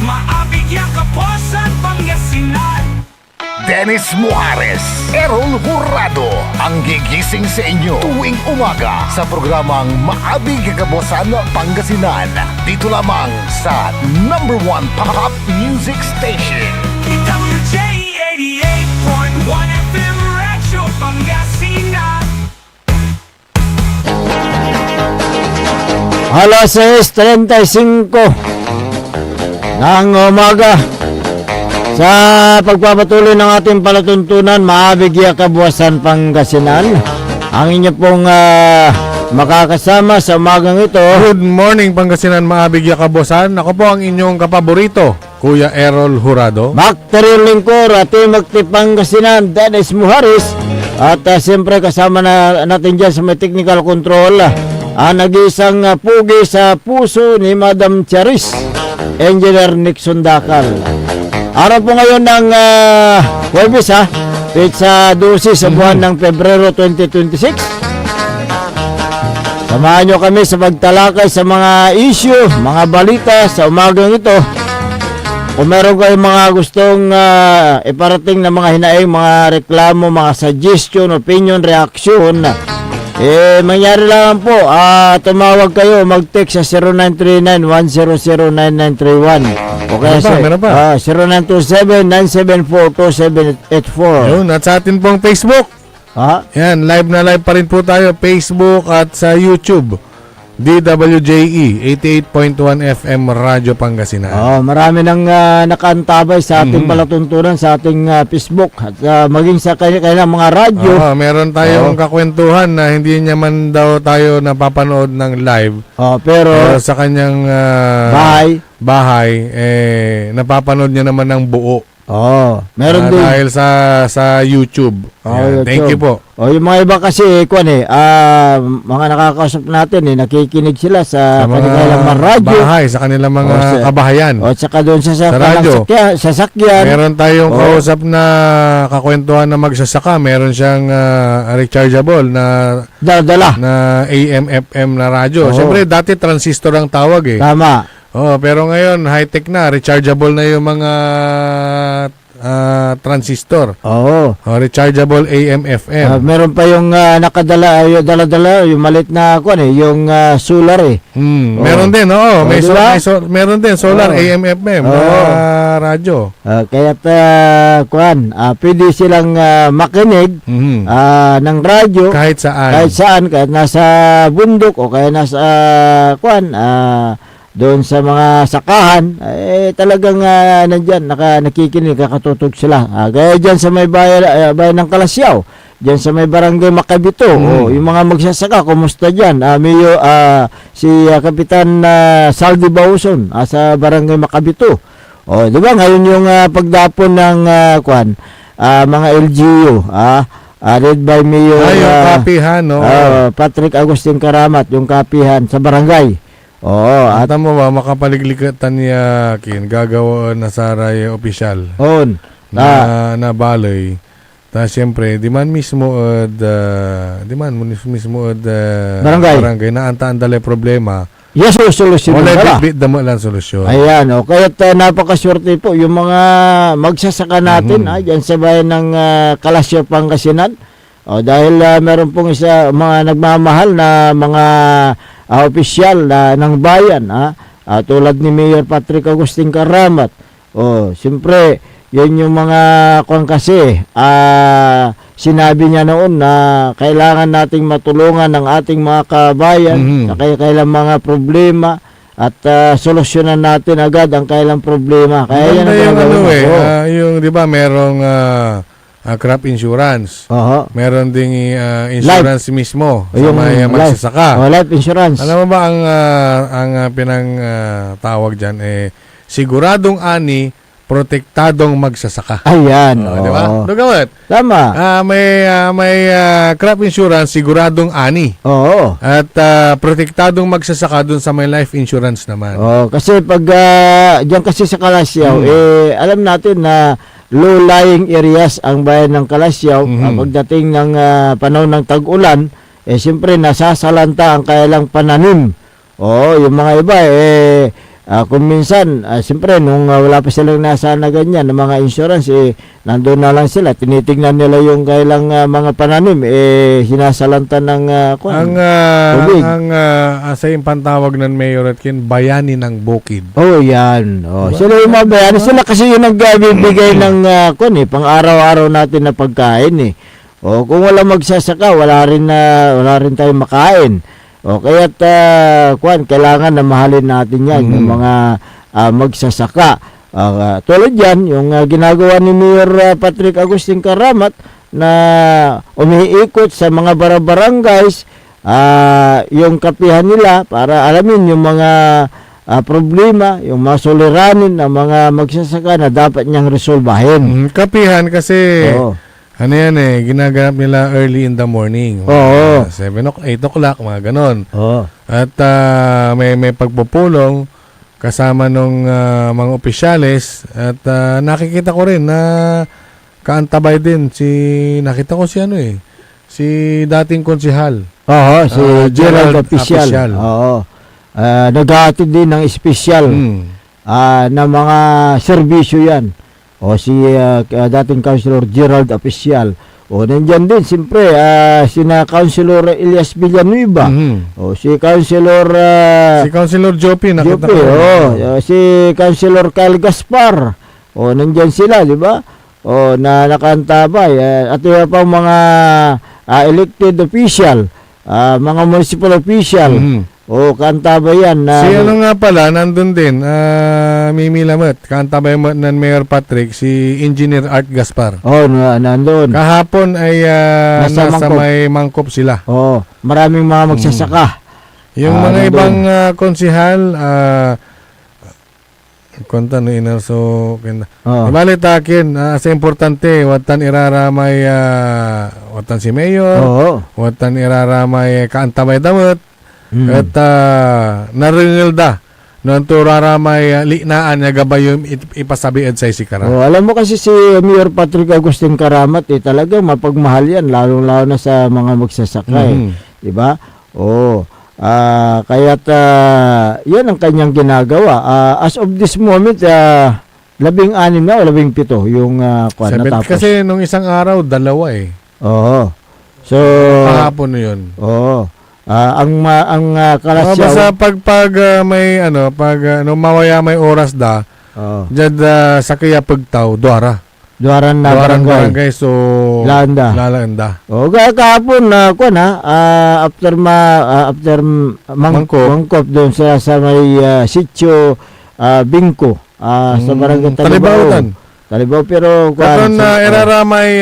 Maabigyang Kapuasan, Pangasinan. Dennis Muarez, Errol Jurado, ang gigising sa inyo tuwing umaga sa programang Maabig Kabuasan Pangasinan. Dito lamang sa #1 Pop Music Station. DWJ 88.1 FM Radyo Pangasinan. Alas 6:35 ng umaga. Sa pagpapatuloy ng ating palatuntunan, Maabig Kabuasan Pangasinan, ang inyo pong makakasama sa umagang ito. Good morning Pangasinan, Maabig Kabuasan. Ako po ang inyong kapaborito, Kuya Errol Jurado. Bakteryo Lingkor at Magti Pangasinan, Dennis Muharis. At siyempre kasama na natin dyan sa may technical control, nag-iisang pugi sa puso ni Madam Charis, Engineer Nixon Dakal. Araw po ngayon ng Huwebes, pizza 12 sa buwan ng Pebrero 2026. Samahan nyo kami sa pagtalakay sa mga issue, mga balita sa umagang ito. Kung meron kayong mga gustong iparating na mga hinaing, mga reklamo, mga suggestion, opinion, reaction, mangyari lang po, tumawag kayo, mag-text sa 0939-100-9931. Okay, Meron pa. 0927-974-2784. Yun, at sa atin pong Facebook. Yan, live na live pa rin po tayo, Facebook at sa YouTube. DWJE 88.1 FM Radyo Pangasinan. Marami nang nakaantabay sa ating palatuntunan sa ating Facebook at maging sa kanilang mga radyo. Meron tayong kakwentuhan na hindi niya man daw tayo napapanood ng live. Pero sa kanyang bahay napapanood niya naman ng buo. Meron din dahil sa YouTube. Thank you po. Yung mga iba kasi mga nakakausap natin nakikinig sila sa kanilang mga radyo. Sa kanilang mga kabahayan. O saka doon sa radyo. sasakyan. Meron tayong kausap na kakwentuhan na magsasaka. Meron siyang rechargeable na dala na AM/FM na radyo. Siyempre dati transistor ang tawag eh. Tama. Pero ngayon high-tech na, rechargeable na yung mga transistor. Rechargeable AM/FM. Meron pa yung nakadala, dala-dala, yung malit na yung solar Meron din, may diba? meron din solar AM/FM na radyo. Kaya't pwede silang makinig ng radyo Kahit saan. kahit nasa bundok o kaya nasa doon sa mga sakahan, talagang nandyan, nakikinig, kakatutog sila. Gaya dyan sa may bayan ng Kalasyaw, dyan sa may barangay Macabito, yung mga magsasaka, kumusta dyan? Si Kapitan Saldi Bauson sa barangay Macabito. Di ba ngayon yung pagdapon ng mga LGU, led by Mayor yung kapihan, Patrick Agustin Karamat, yung kapihan sa barangay. Ata mo ba, makapaliglikatan niya gagawa na saray opisyal na balay. Siyempre, di man mismo barangay na antaan dala problema. Yes, solusyon wala bit damo lang solusyon. Ayan, kaya napakaswerte po yung mga magsasaka natin dyan sa bayan ng Kalasyaw, Pangasinan. Dahil meron pong mga nagmamahal na mga opisyal ng bayan, tulad ni Mayor Patrick Agustin Karamat. Siyempre, yun yung mga kasi sinabi niya noon na kailangan nating matulungan ng ating mga kabayan sa kailang mga problema at solusyonan natin agad ang kailang problema. Kaya yan yung di ba merong crop insurance. Meron ding insurance life mismo sa may magsasaka. Life insurance. Alam mo ba ang pinang tawag diyan siguradong ani protektadong magsasaka. Ayan. Di ba? Oo. Dugawat. Tama. May crop insurance siguradong ani. Oo. At protektadong magsasaka dun sa may life insurance naman. Oh, kasi pag diyan kasi sa Kalasyaw, alam natin na low-lying areas ang bayan ng Kalasyaw. Pagdating ng panahon ng tag-ulan, siyempre nasasalanta ang kailang pananim. Yung mga iba, kung minsan, siyempre, nung wala pa silang nasa na ganyan, ng mga insurance, nandun na lang sila, tinitingnan nila yung kailang mga pananim, sinasalanta ng tubig. Sa yung pantawag ng Mayor Atkin, bayani ng bukid. Yan. Sila yung mga bayan. Sila kasi yung nagbibigay ng pang araw-araw natin na pagkain. Kung wala magsasaka, wala rin tayong makain. Kaya't kailangan na mahalin natin yan, yung mga magsasaka. Tulad yan, yung ginagawa ni Mayor Patrick Agustin Karamat na umiikot sa mga barangays, yung kapihan nila para alamin yung mga problema, yung mga suliranin ng mga magsasaka na dapat niyang resolbahin. Kapihan kasi... Ano yan ginaganap nila early in the morning. 7 o'clock, 8 o'clock, mga ganon. At may pagpupulong kasama nung mga opisyales. At nakikita ko rin na kaantabay din nakita ko si dating konsihal. Si Gerald Official. Naghahatid din ng espesyal na mga serbisyo yan. Si dating Councilor Gerald Official. Nandyan din, siyempre, sina Councilor Elias Villanueva. Si Councilor... si Councilor Jopi, nakita ko. Si Councilor Kyle Gaspar. Nandyan sila, di ba? Na nakantabay. At iba pang mga elected official, mga municipal official. Kantabay yan. Si ano nga pala, nandun din, Mimi Lamat, kantabay mo ng Mayor Patrick, si Engineer Art Gaspar. Nandun. Kahapon ay nasa may Mangkop sila. Maraming mga magsasaka. Yung mga ibang konsihal, konta no inarso balitakin sa importante watan iraramay watan si Mayor, watan iraramay kaantabay damot. At naringil da noon to raramay linaan nga gabay yung ipasabiad sa Isikara. Alam mo kasi si Mayor Patrick Agustin Karamat talagang mapagmahal yan lalo na sa mga magsasaka di ba? Kaya't yan ang kanyang ginagawa. As of this moment 16 na o 17 yung natapos. Kasi nung isang araw 2 So kahapon na yun. Ang Kalasyaw basta pag may mawaya may oras jad sa kaya pagtaw duaran na barangay so lalanda kahapon after Mangkop doon sa may sitio Bingko sa barangay Talibaw pero karon na iraramay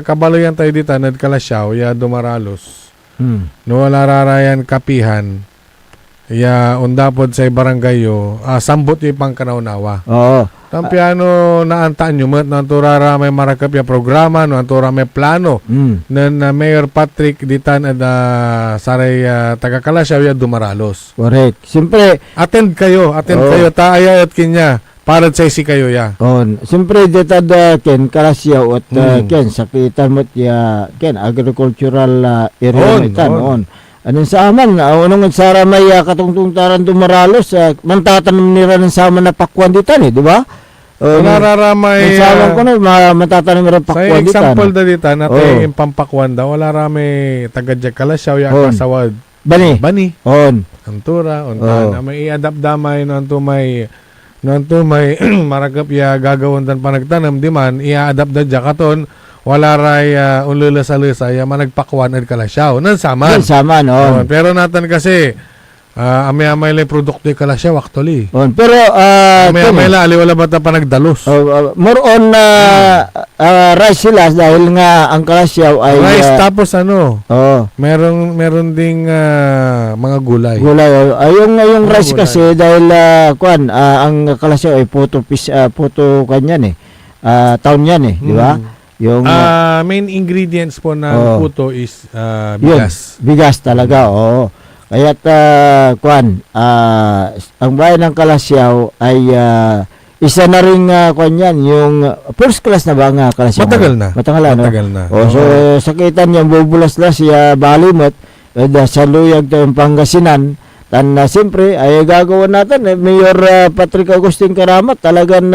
kabaloyan tayo dito nad Kalasyaw ya Dumaralos. No wala rarayan kapihan ya undapod sa barangay sambot yung pangkanaunawa. Tampiano naantaan nyo mat nanturara may marakap ya programa no antura may plano na Mayor Patrick ditan at saray taga Kalasyaw ya Dumaralos. Correct. Siyempre attend kayo taayat kinya para sa isi kayo ya. Siyempre detad ken Kalasyaw at ken sakitan mo't ya ken agricultural area on. Anong sa aman unong sara may katungtungtaran Dumaralos mantatanom nila ng sama na pakwan ditan di ba? Nararamay saman ko na matatanom nila pakwan ditan. Sa example dita natin yung pampakwan wala ramay taga Kalasyaw ya kasawad. Bani. Antura na may i-adapt damay nanto may maragap ya gagawon dan panagtanam di man i-adapt da jakaton wala ray ulula-salisa ya managpakwan at Kalasyaw nan sama pero natan kasi amay lay produkto Kalasyaw actually pero amay la ali wala bata panagdalos more on rice sila dahil nga ang kalasyaw ay Rice tapos ano, oh, meron ding mga gulay. gulay. Yung rice gulay. kasi dahil ang kalasyaw ay puto kanyan taon yan di ba? Yung Main ingredients po ng Oh. puto is yun, bigas. bigas talaga, oo. Kaya't ang bayan ng Kalasyaw ay isa na ring yan, yung first class na ba ang Kalasyaw? Matagal na. Matagal na. Oo. So sakitan yung bubulas-las siya balimot sa luyag tayong Pangasinan. Siyempre ay gagawin natin Mayor Patrick Agustin Karamat talagang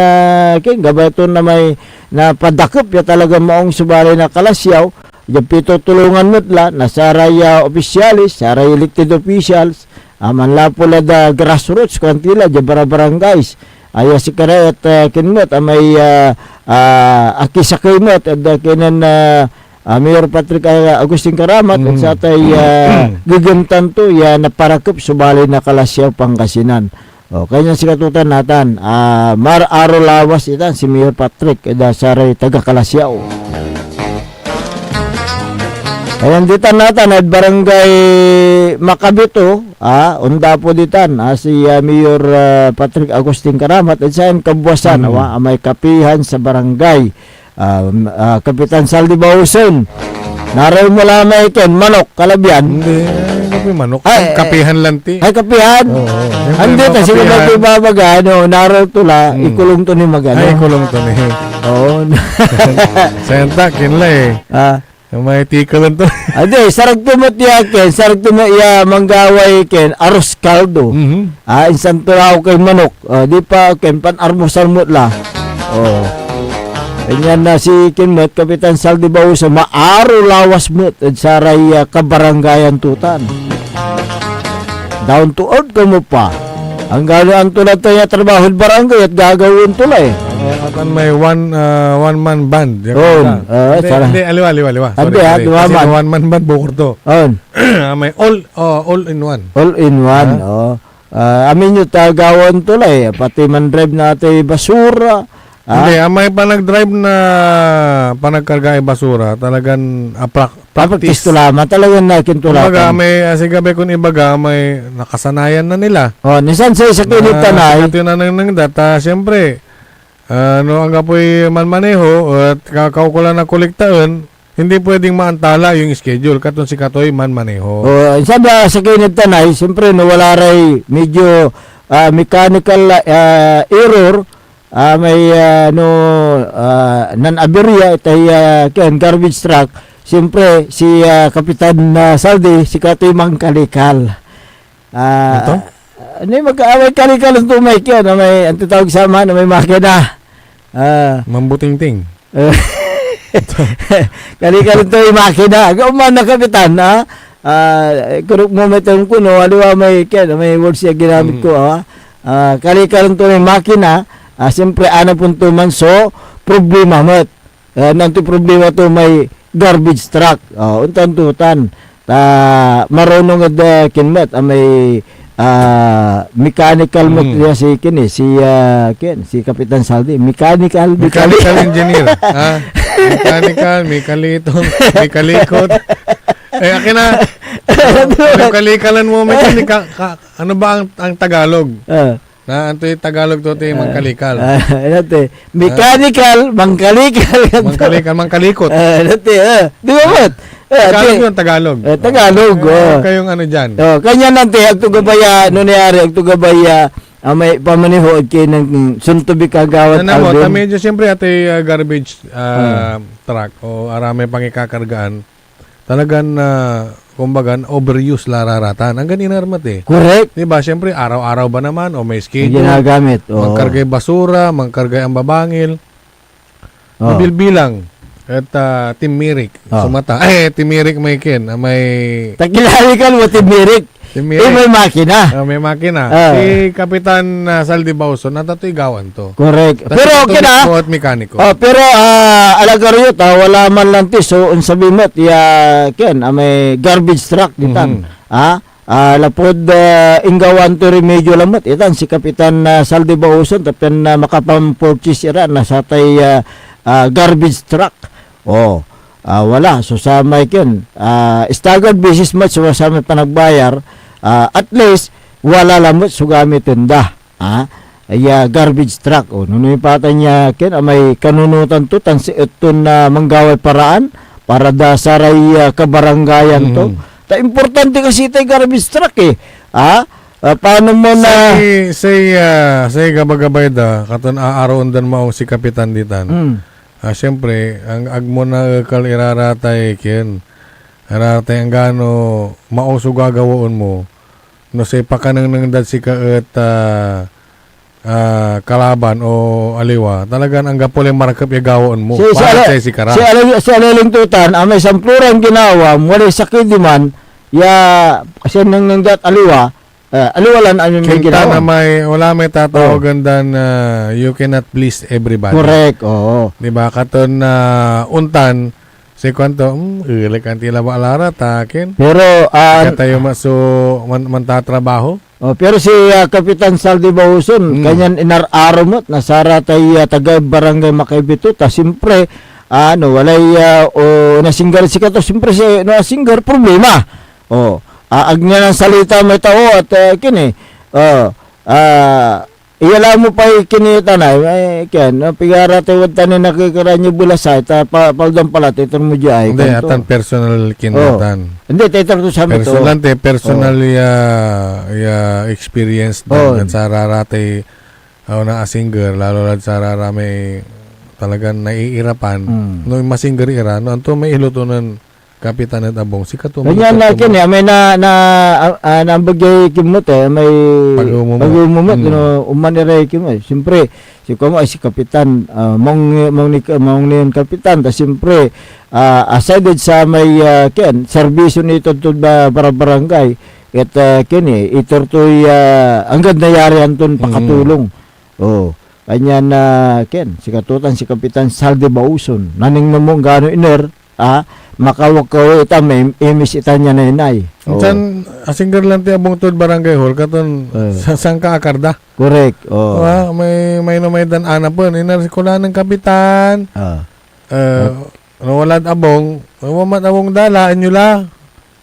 gabay ito na may napadakip ya talagang maong subali na Kalasyaw. Yung pito tulungan mutla na saray opisyalis, saray elected officials, manla pula da grassroots kantila yung baranggays. Ay si Karay at kinmot may akisakay mot at kinan Mayor Patrick Agustin Karamat at sa tay gigamtan to naparakip subali na Kalasyaw Pangasinan. O kanya si katutan natin mar-aro lawas itan si Mayor Patrick saray taga Kalasyaw. Ayan ditan natin at barangay Makabito, unda po ditan si Mayor Patrick Agustin Karamat at sa kabuwasan, may kapihan sa barangay, Kapitan Saldi Bauson. Naray mo lang may manok, kalabyan. Hindi, kape manok. Ay, Kapihan lanti. Ay, kapihan. Andi ta sige ba babaga naray tula, ikulong to ni magano. Ay, kulong to ni. Oo. Senta, kinla may tikalan to. Ade, sarag tumot ken, sarag tumot manggaway ken, aros kaldo. Insan tulaw kay manok. Di pa ken pan-armosan mo la. Ganyan na si Kinmot, Kapitan Saldi Bausa, maaro lawas mo at saray kabaranggayan tutan. Down to earth ka mo pa. Ang gano'n tulad tayo trabaho barangay at gagawin tulay. Atan may one-man band. Hindi, aliwa. Andi, Kasi one-man band, bukor to. May all in one. All in one, amin yung tagawan tulay, pati man drive natin basura. Hindi, may panag-drive na panagkarga ay basura, talagang practice. Tulaman, talagang nakintulakan. Kumbaga, may sigabi kung ibaga, may nakasanayan na nila. Nisan sa kinit tanay. Ito na nang data, siyempre, ang kapoy manmaneho at kakaukulan na kolektaan, hindi pwedeng maantala yung schedule katon si Katoy manmaneho. Sabi sa kinit tanay, siyempre wala ray medyo mechanical error. May nan-aberya itay garbage truck. Siyempre si Kapitan Saldi, si Katoy Mangkalikal. Ito? Ano yung mag-aaway kalikal ang tumay kyan na may antitawag sama na may makina. Mambuting-ting. Kalikal ito yung makina. Gauman na Kapitan, kuruk mo may tanong ko, aliwa may kyan, may words siya ginamit ko, kalikal ito yung makina. Siyempre, ano po ito man, so, problema mo. Nanto problema ito may garbage truck. Untan tutan. Marunong at kinmet, may mechanical mo si si Kapitan Saldi. Mechanical engineer. Mekalikot. Akin na, kalikalan mo, ano ba ang Tagalog? Anto yung Tagalog to mangkalikal. Mechanical, mangkalikal. Mangkalikot. Di ba mo? Tagalog yung Tagalog. Tagalog. Kayong ano dyan. Kanya nante, agtugabaya, nangyari, agtugabaya, may pamaniho at kayo ng suntubi kagawat album. Medyo siyempre ate garbage truck o arami pang ikakargaan. Talagang kumbaga, overuse lararatan. Ang ganyan armat Correct. Diba? Siyempre, araw-araw ba naman o may schedule? Ginagamit. Magkargay basura, magkargay ang babangil. Mabilbilang. At Team Mirik. Sumata. Team Mirik may kin. May... Takilalikan mo, Team Mirik. May makina. May makina. Si Kapitan Saldi Bauson, natatoy gawan to. Correct. Pero okay na. Mekaniko. Pero alagaryot, wala man lang so unsabi mo, ken may garbage truck ditan. lapod inggawan to remedyo lamot itan si Kapitan Saldi Bauson tapen makapam-purchase ira na sa tay garbage truck. Wala so sa may ken staggered basis match so sa may panagbayar at least wala lamot sugamit tinda garbage truck nunoy patan niya ken may kanunutan to tan si iton na manggaway paraan para da saray kabaranggayan to ta importante kasi tay garbage truck paano mo na say gabagabay da katon aaron dan mao si Kapitan ditan. Siyempre, ang agmo na kal iraratay ken. Iraratay ang gano mauso gagawoon mo. No say pakanang nangdad si kaet kalaban o aliwa. Talagang ang gapole marakap igawoon mo. Para si kara. Si alaling tutan, may sampluran ginawa, wala sakit di man, kasi nangdat aliwa, aliwalan ang yung Kinta ginawa. na wala may tatawagan dan you cannot please everybody. Correct, oo. Diba? Katon na untan, si kwanto, ilik ang tila ba alara, takin. Pero, Kaya tayo mantatrabaho. pero si Kapitan Saldi Bauson, kanyan inararomot, nasara tayo taga barangay Makaibito, ta simpre, walay, nasinggar si Kato, simpre si nasinggar, problema. Agnya ng salita may tao at kini iyala mo pa kinita na pigara tayo tanin nakikira niyo bulasay paldang pala titor mo diay Hindi, atan personal kinatan. hindi titor to sa mito Personal experience dan sa rarate na asinger lalo na sa rarame talagang naiirapan no masinger ira no anto may ilutunan Kapitan at Abong si Kato. Ganyan na kini may nambagay kimot may pagumumot umanire kimot. Siyempre si Komo ay si Kapitan mong niyon Kapitan ta siyempre aside sa may serbisyo nito tud para barangay at kini iturtoy ang ganda yari anton pakatulong. Kanya na si Katutan si Kapitan Saldi Bauson naning namong gano iner makawag ita may imis ita niya na inay. San asingger lang ti Abong tud barangay hall katon sang kaakarda. Correct. May dan ana po inar ko ng Kapitan. Walad Abong, wamat Abong dala inyo la.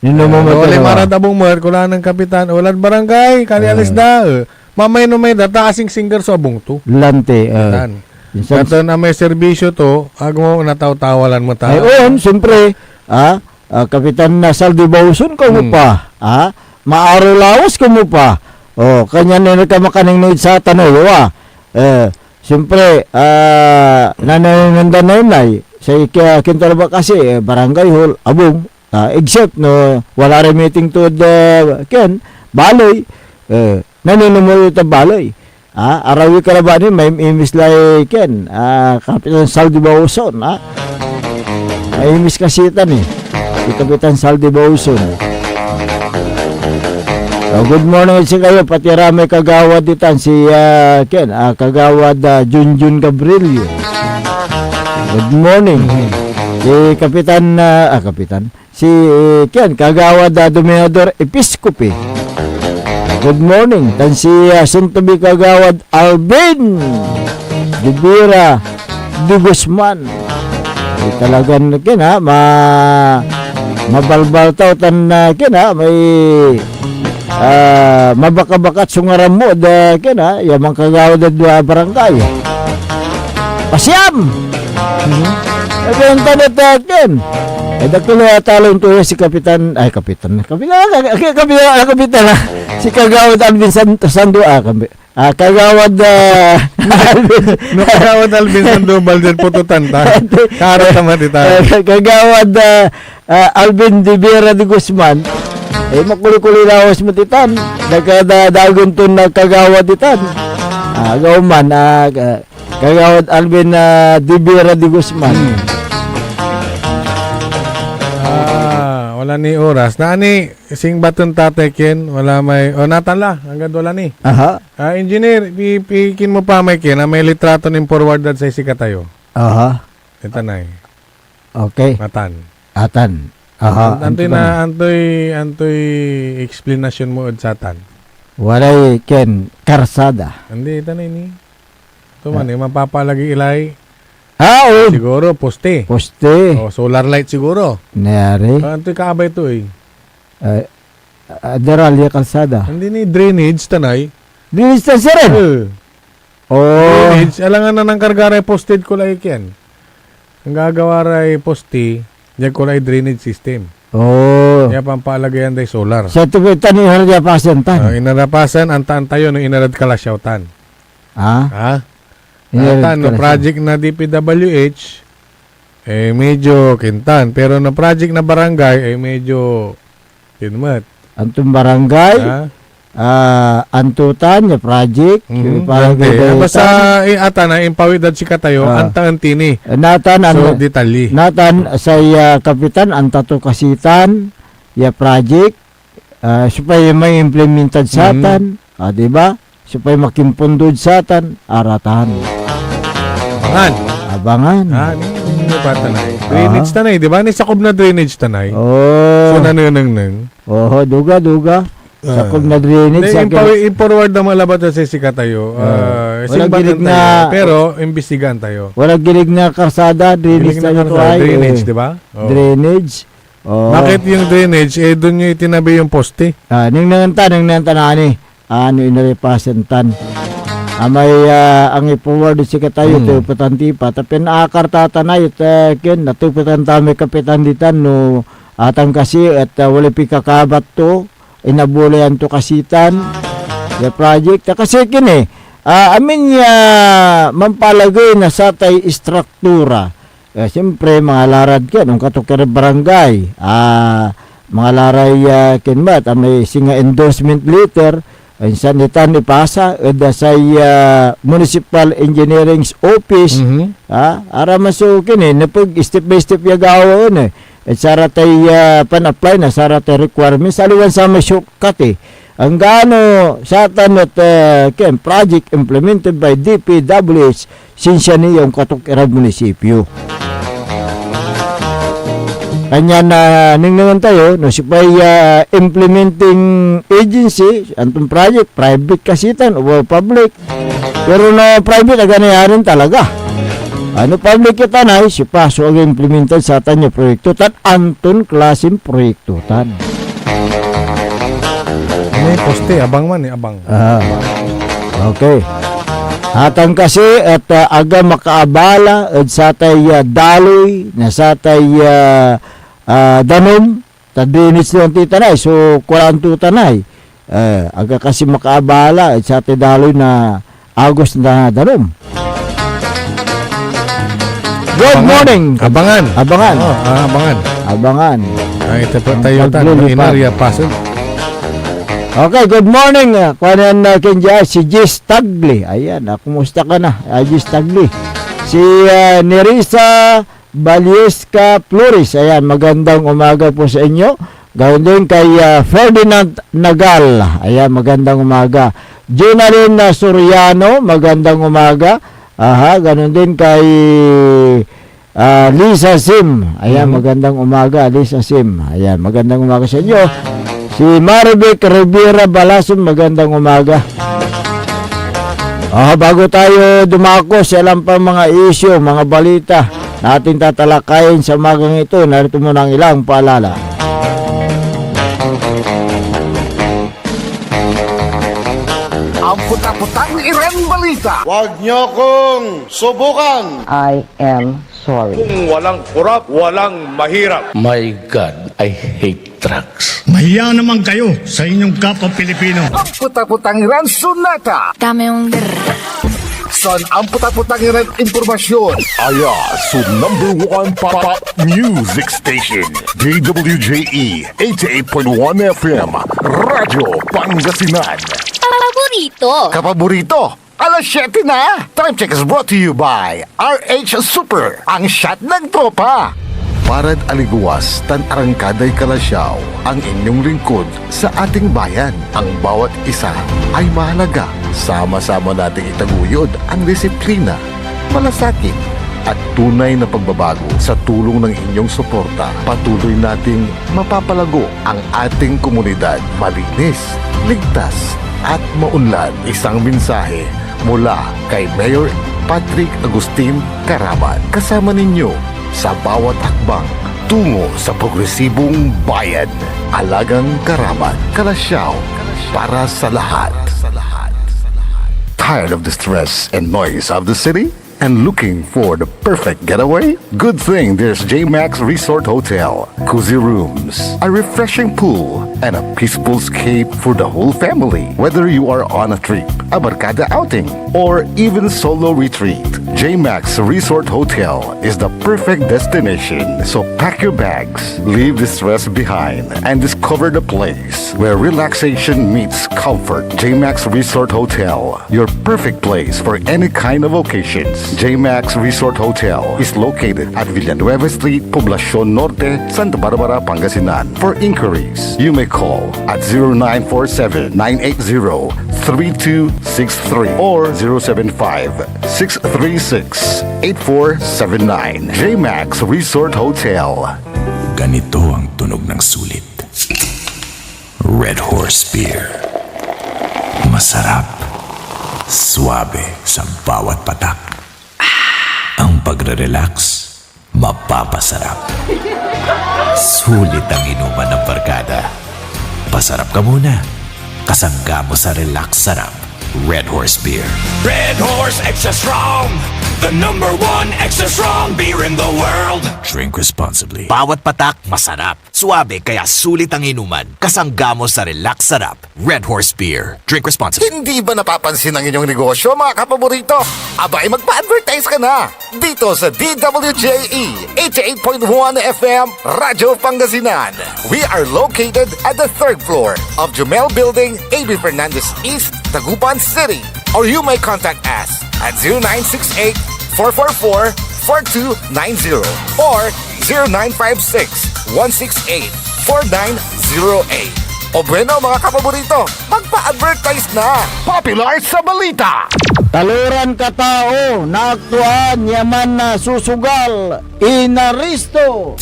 Wala marad Abong mer ko ng Kapitan. Walad barangay kani alis da. Mamay no may data kasing singer so Abong to. Lante. Katon na may serbisyo to, agmo nataw-tawalan mo ta. Ayon, siyempre, Kapitan na Saldi Bauson ko mo pa, maaro lawas ko mo pa. Kanya na ka makaning nuid sa tanay, siyempre, nanay sa kintalaba kasi, barangay hall, Abong, except no, wala rin meeting to the, baloy, naninumuli ito baloy. Arawi ka na ba ni may imis lai ken Kapitan Saldi Bauson may imis kasitan si Kapitan Saldi Bauson. Good morning si kayo pati ramay kagawad ditan si kagawad Junjun Gabrielio. Good morning si Kapitan si kagawad Dominador Episcopi. Good morning. Dan si Suntubi Kagawad Alvin Dibira de Guzman. Talagang mabalbal tao tan may mabakabakat sungaram mo yamang Kagawad at barangay. Pasyam! Nagkantan dakila talong to si Kapitan si Kagawad Alvin Sandua Kagawad Kagawad Alvin Sandoval din pututan ta. Karo naman ita. Kagawad Alvin Dibera de Guzman makuli-kuli lawas mo titan nagkadagon to na Kagawad titan gawman Kagawad Alvin Dibera de Guzman. Wala ni oras. Na ani sing baton tatekin, wala may natala hanggang wala ni. Engineer, pikin mo pa may kin, may litrato ning forward sa sikatayo. Ito na. Okay. Atan. Aha, Antoy explanation mo od satan. walay ken karsada. Hindi, tanay ni. Ito man, mapapalagi ilay. Oo, Siguro, poste. poste. O, solar light siguro. Nari. Antoy kaabay to eh. Aderal ya kalsada. Hindi ni drainage, tanay. Dinis na siya rin. Oh, Drainage, alangan na ng kargaray posted ko lang yan. Ang gagawaray poste, diyan ko lang drainage system. oh. Kaya pampalagayan day solar. Sa tupitan ni Harja Pasentan. Ang inarapasan, antaan tayo no inarad kalasyautan. Ah? Ha? Inarad Antaan, no kalasyaw. project na DPWH, medyo kintan. Pero no project na barangay, medyo kinmat. Antong barangay, Ha? antutan, ya project, yung parang Basta, ata na, impawidad si katayo, antang antini. Natan, So, detalye. Natan, sa kapitan, antato kasitan, ya project, supaya may implementad satan, diba? Supaya makimpundod satan, aratan. Bangan. Abangan. Hindi pa tanay. Drainage tanay, di ba? Nisakob na drainage tanay. Oh, So, nanang. duga. Sa kung na drainage sa I-forward na malabat sa sika tayo. Simbatan tayo. Pero, imbestigan tayo. Walang gilig na karsada, drainage Hiling na na ito ay. drainage, di ba? Oh. Drainage. Oh. Bakit yung drainage? Doon nyo itinabi yung poste. Nang nantan na ni. Ano inarepasentan. May ang i-forward si katayo to patanti pa. Tapi naakartata na it ken natupitan tami kapitan ditan no atang kasi at wala pikakabat to. Inabulayan to kasitan the project kasi kini amin mampalagay na sa tay struktura siyempre mga larad ka nung katukar barangay mga laray kinbat may singa endorsement letter insan itan ipasa sa municipal engineering office ara masukin napag step by step yagawon at saratay pan-apply na saratay requirements aliwan sa may shortcut ang gaano sa tanot ken project implemented by DPWH sinsya niyong katukirang munisipyo. Kanya na ningningan tayo no si pay implementing agency antong project private kasitan o public pero na private aganayarin talaga. Ano public kita na si paso ang implementan sa tanyo proyekto tan anton klaseng proyekto tan. May poste, abang man abang. Okay. Atang kasi at aga makaabala at sa tay daloy na sa tay danom tadinits ng titanay so kulanto tanay aga kasi makaabala at sa tay daloy na agos na danom. Good morning. Abangan. Abangan. Abangan. Abangan. Ito po tayo inarya pasod. Okay, good morning. Kuanan na kinja si Jis Tagli. Ayan, kumusta ka na? Jis Tagli. Si Nerissa Balieska Flores. Ayan, magandang umaga po sa inyo. Gawin din kay Ferdinand Nagal. Ayan, magandang umaga. Jenaline Soriano, magandang umaga. Ganun din kay Lisa Sim. Ayan, magandang umaga, Lisa Sim. Ayan, magandang umaga sa inyo. Si Maribek Rivera Balason, magandang umaga. Bago tayo dumako sa ilang pa mga issue, mga balita na ating tatalakayin sa umagang ito, narito muna ang ilang paalala. Ang puta-putang Iren Balita. Huwag niyo kong subukan. I am sorry. Kung walang kurap, walang mahirap. My God, I hate drugs. Mahiya naman kayo sa inyong kapwa Pilipino. Ang puta-putang Iren Sunata. Dame yung Son ang puta-putang Iren Impormasyon. Aya, so #1 pop music station. DWJE 88.1 FM. Radyo Pangasinan. paborito. Kapaborito, alas 7 na. Time check is brought to you by RH Super, ang shot ng tropa. Parad aliguas, tan arangkaday kalasyaw, ang inyong lingkod sa ating bayan. Ang bawat isa ay mahalaga. Sama-sama nating itaguyod ang disiplina, malasakit, at tunay na pagbabago. Sa tulong ng inyong suporta, patuloy nating mapapalago ang ating komunidad. Malinis, ligtas, at maunlad. Isang mensahe mula kay Mayor Patrick Agustin Caraman. Kasama ninyo sa bawat hakbang tungo sa progresibong bayan. Alagang Caraman, Kalasyaw, para sa lahat. Tired of the stress and noise of the city? And looking for the perfect getaway? Good thing there's JMax Resort Hotel. Cozy rooms, a refreshing pool, and a peaceful escape for the whole family. Whether you are on a trip, a barkada outing, or even solo retreat, JMax Resort Hotel is the perfect destination. So pack your bags, leave the stress behind, and discover the place where relaxation meets comfort. JMax Resort Hotel, your perfect place for any kind of occasions. JMax Resort Hotel is located at Villanueva Street, Poblacion Norte, Santa Barbara, Pangasinan. For inquiries, you may call at 0947-980-3263 or 075-636-8479. JMax Resort Hotel. Ganito ang tunog ng sulit. Red Horse Beer. Masarap. Suabe sa bawat patak. Ang pagre-relax, mapapasarap. Sulit ang inuman ng barkada. Pasarap ka muna. Kasangga mo sa relax sarap. Red Horse Beer. Red Horse Extra Strong. The #1 extra strong beer in the world. Drink responsibly. Bawat patak, masarap. Suabe, kaya sulit ang inuman. Kasangga mo sa relax sarap. Red Horse Beer. Drink responsibly. Hindi ba napapansin ang inyong negosyo, mga kapaborito? Abay, magpa-advertise ka na dito sa DWJE 88.1 FM Radyo Pangasinan. We are located at the 3rd floor of Jumel Building, AB Fernandez East, Tagupan City. Or you may contact us at 0968-444-4290 or 0956-168-4908. O bueno, mga kapaborito, magpa-advertise na! Popular sa balita! Taluran ka tao, naaktuan, yaman na susugal, inaristo.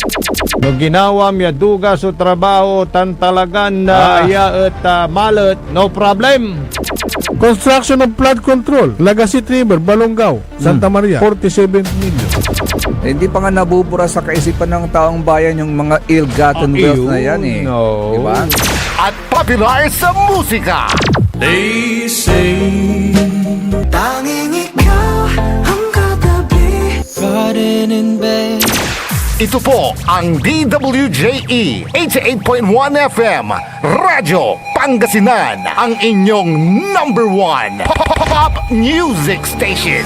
No ginawa miya duga sa trabaho, tantalagan na iya at malat, no problem. Construction of flood control, Lagasit River, Balongaw, Santa Maria, 47 million. Hindi pa nga nabubura sa kaisipan ng taong bayan yung mga ill-gotten wealth na yan eh. No. Diba? At popular sa musika! They say Tanging ikaw ang katabi. Garden in bed. Ito po ang DWJE 88.1 FM Radyo Pangasinan, ang inyong #1 pop music station.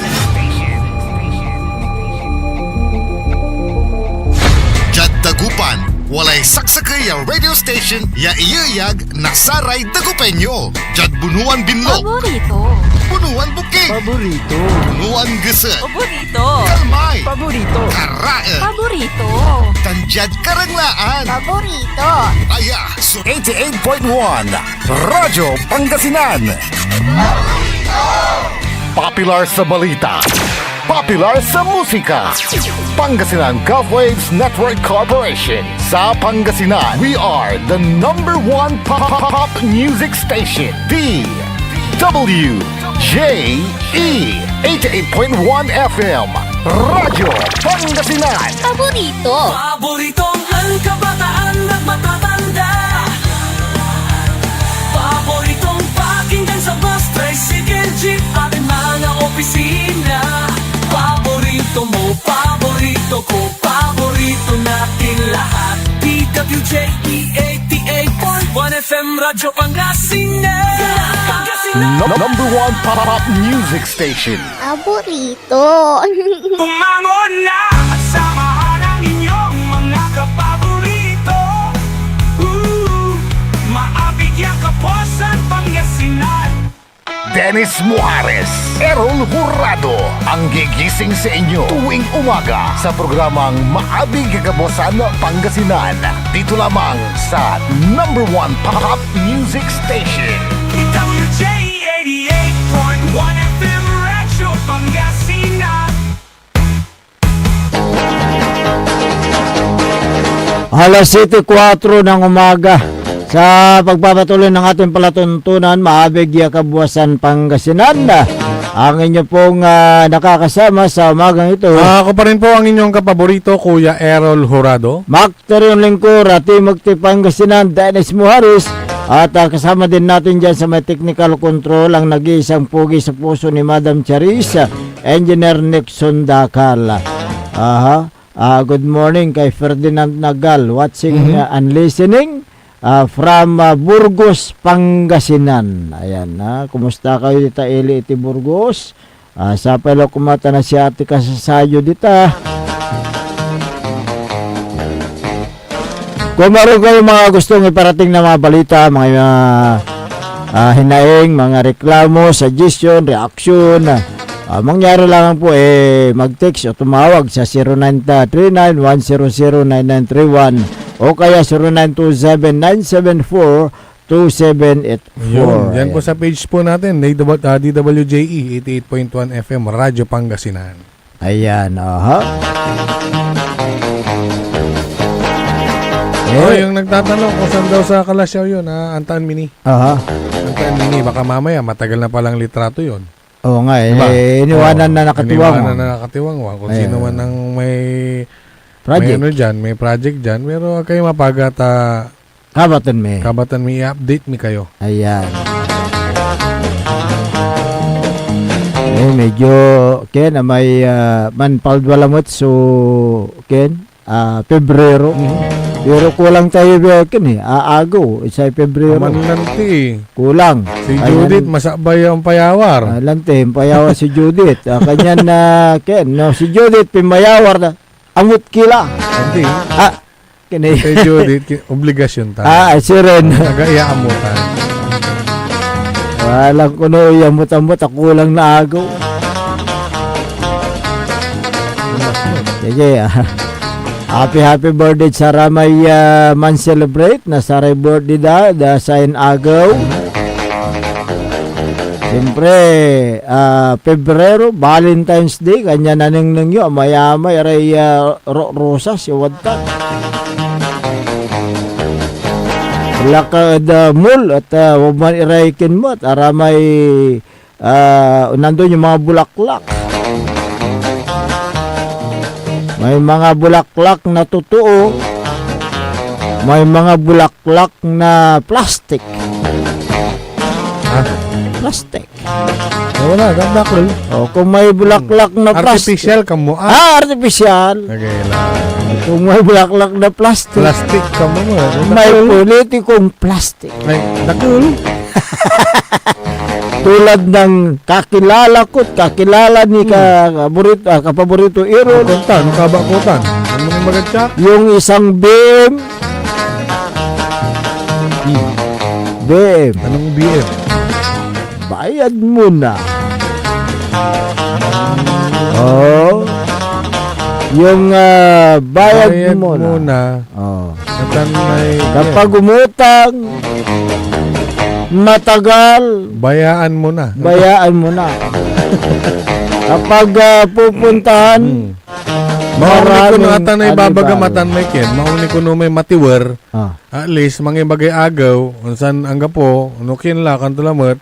Jad Dagupan, walay saksakay ang radio station ya iyayag na saray Dagupenyo. Jad Bunuan Binlog, Paborito. Bunuan Buking, Paborito. Bunuan Gese, Paborito. Kalmay, Paborito. Karae, Paborito. Tanjad Karanglaan. Paborito. Aya, so 88.1 Radyo Pangasinan. Popular sa balita, popular sa musika. Pangasinan Golfwaves Network Corporation. Sa Pangasinan, we are the #1 pop music station. DWJE 88.1 FM Radyo Pangasinan. Paborito. Paboritong ang kabataan at matatanda. Paboritong pakinggan sa bus, tricycle, jeep, at mga opisina. Paborito mo, paborito ko, paborito natin lahat. DWJE 88.1 FM Radyo Pangasinan. #1 pop music station. Paborito. Bumangon na at samahan ang inyong mga kapaborito. Maabig yung Kapuasan, Pangasinan. Dennis Muares, Errol Jurado, ang gigising sa inyo tuwing umaga sa programang Maabig Kakabuasan Pangasinan. Dito lamang sa #1 pop music station. DWJ 88.1 FM Radyo Pangasinan. Alas 7:04 ng umaga. Sa pagpapatuloy ng ating palatuntunan, maabig ya kabuwasan Pangasinan. Ang inyo pong nakakasama sa umagang ito. Ako pa rin po ang inyong kapaborito, Kuya Errol Jurado. Macterion Lingkor, Timogti Pangasinan, Dennis Muharis. At kasama din natin dyan sa may technical control ang nag-iisang pugi sa puso ni Madam Charissa, Engineer Nixon Dakal. Good morning kay Ferdinand Nagal, watching and listening from Burgos, Pangasinan. Ayan, kumusta kayo dita iti Burgos? Sa pala kumata na si ate kasasayo dita. Kung meron kayo mga gustong iparating na mga balita, mga hinaing, mga reklamo, suggestion, reaction, mangyari lang po mag-text o tumawag sa 0939-100-9931 o kaya 0927-974-2784. Yun, yan po sa page po natin, DWJE 88.1 FM, Radyo Pangasinan. Ayan, Yung nagtatanong kung saan daw sa Kalasyaw yun, Antaan Mini. Antaan Mini, baka mamaya matagal na palang litrato yun. Oo nga, Diba? iniwanan na nakatiwang. Iniwanan na nakatiwang. Kung sino man ang may Project. may dyan, may project dyan, pero kayo mapagat Kabatan me. kabatan may i-update mi kayo. Ayan. Medyo, Ken, may manpaldwalamot so, Ken, Pebrero. Pero kulang tayo, Ken, aagaw, isa Pebrero. Manlanti. Kulang. Si Judith, masakbay ang payawar. Lante, payawar si Judith. Kanyan na, Ken, no, si Judith, pimayawar na, amot kila. Hindi. Ken, Si Judith, obligasyon tayo. si Ren. Nag-iaamutan. Walang kuno, yamot-amot, kulang na agaw. Sige, happy birthday sa Ramay man celebrate na saray birthday da sa agaw. Siyempre, Pebrero, Valentine's Day, kanya naning nangyo, amay-amay, aray rosas, iwadta. Lakad mul at wag man iraikin mo at aramay nandun yung mga bulaklak. May mga bulaklak na totoo. May mga bulaklak na plastic. Plastic. Wala, ganda ko. Kung may bulaklak na plastic. Artificial ka mo. Artificial. Okay lang. Kung may bulaklak na plastic. Plastic ka mo. May politikong plastic. Ay, dakul. Tulad ng kakilala ni kapaborito Aaron. Kunta, nung kabakutan. Ano mo magatsak? Yung isang BM. BM. Anong BM? Bayad mo na. Yung bayad mo na. Kapag umutang, matagal, bayaan mo na. Kapag pupuntahan, mauni ko na ata na ibabagamatan may ken. Mauni ko na may matiwer. At least, mga bagay agaw, unsan ang gapo, unukin la, kantulamot,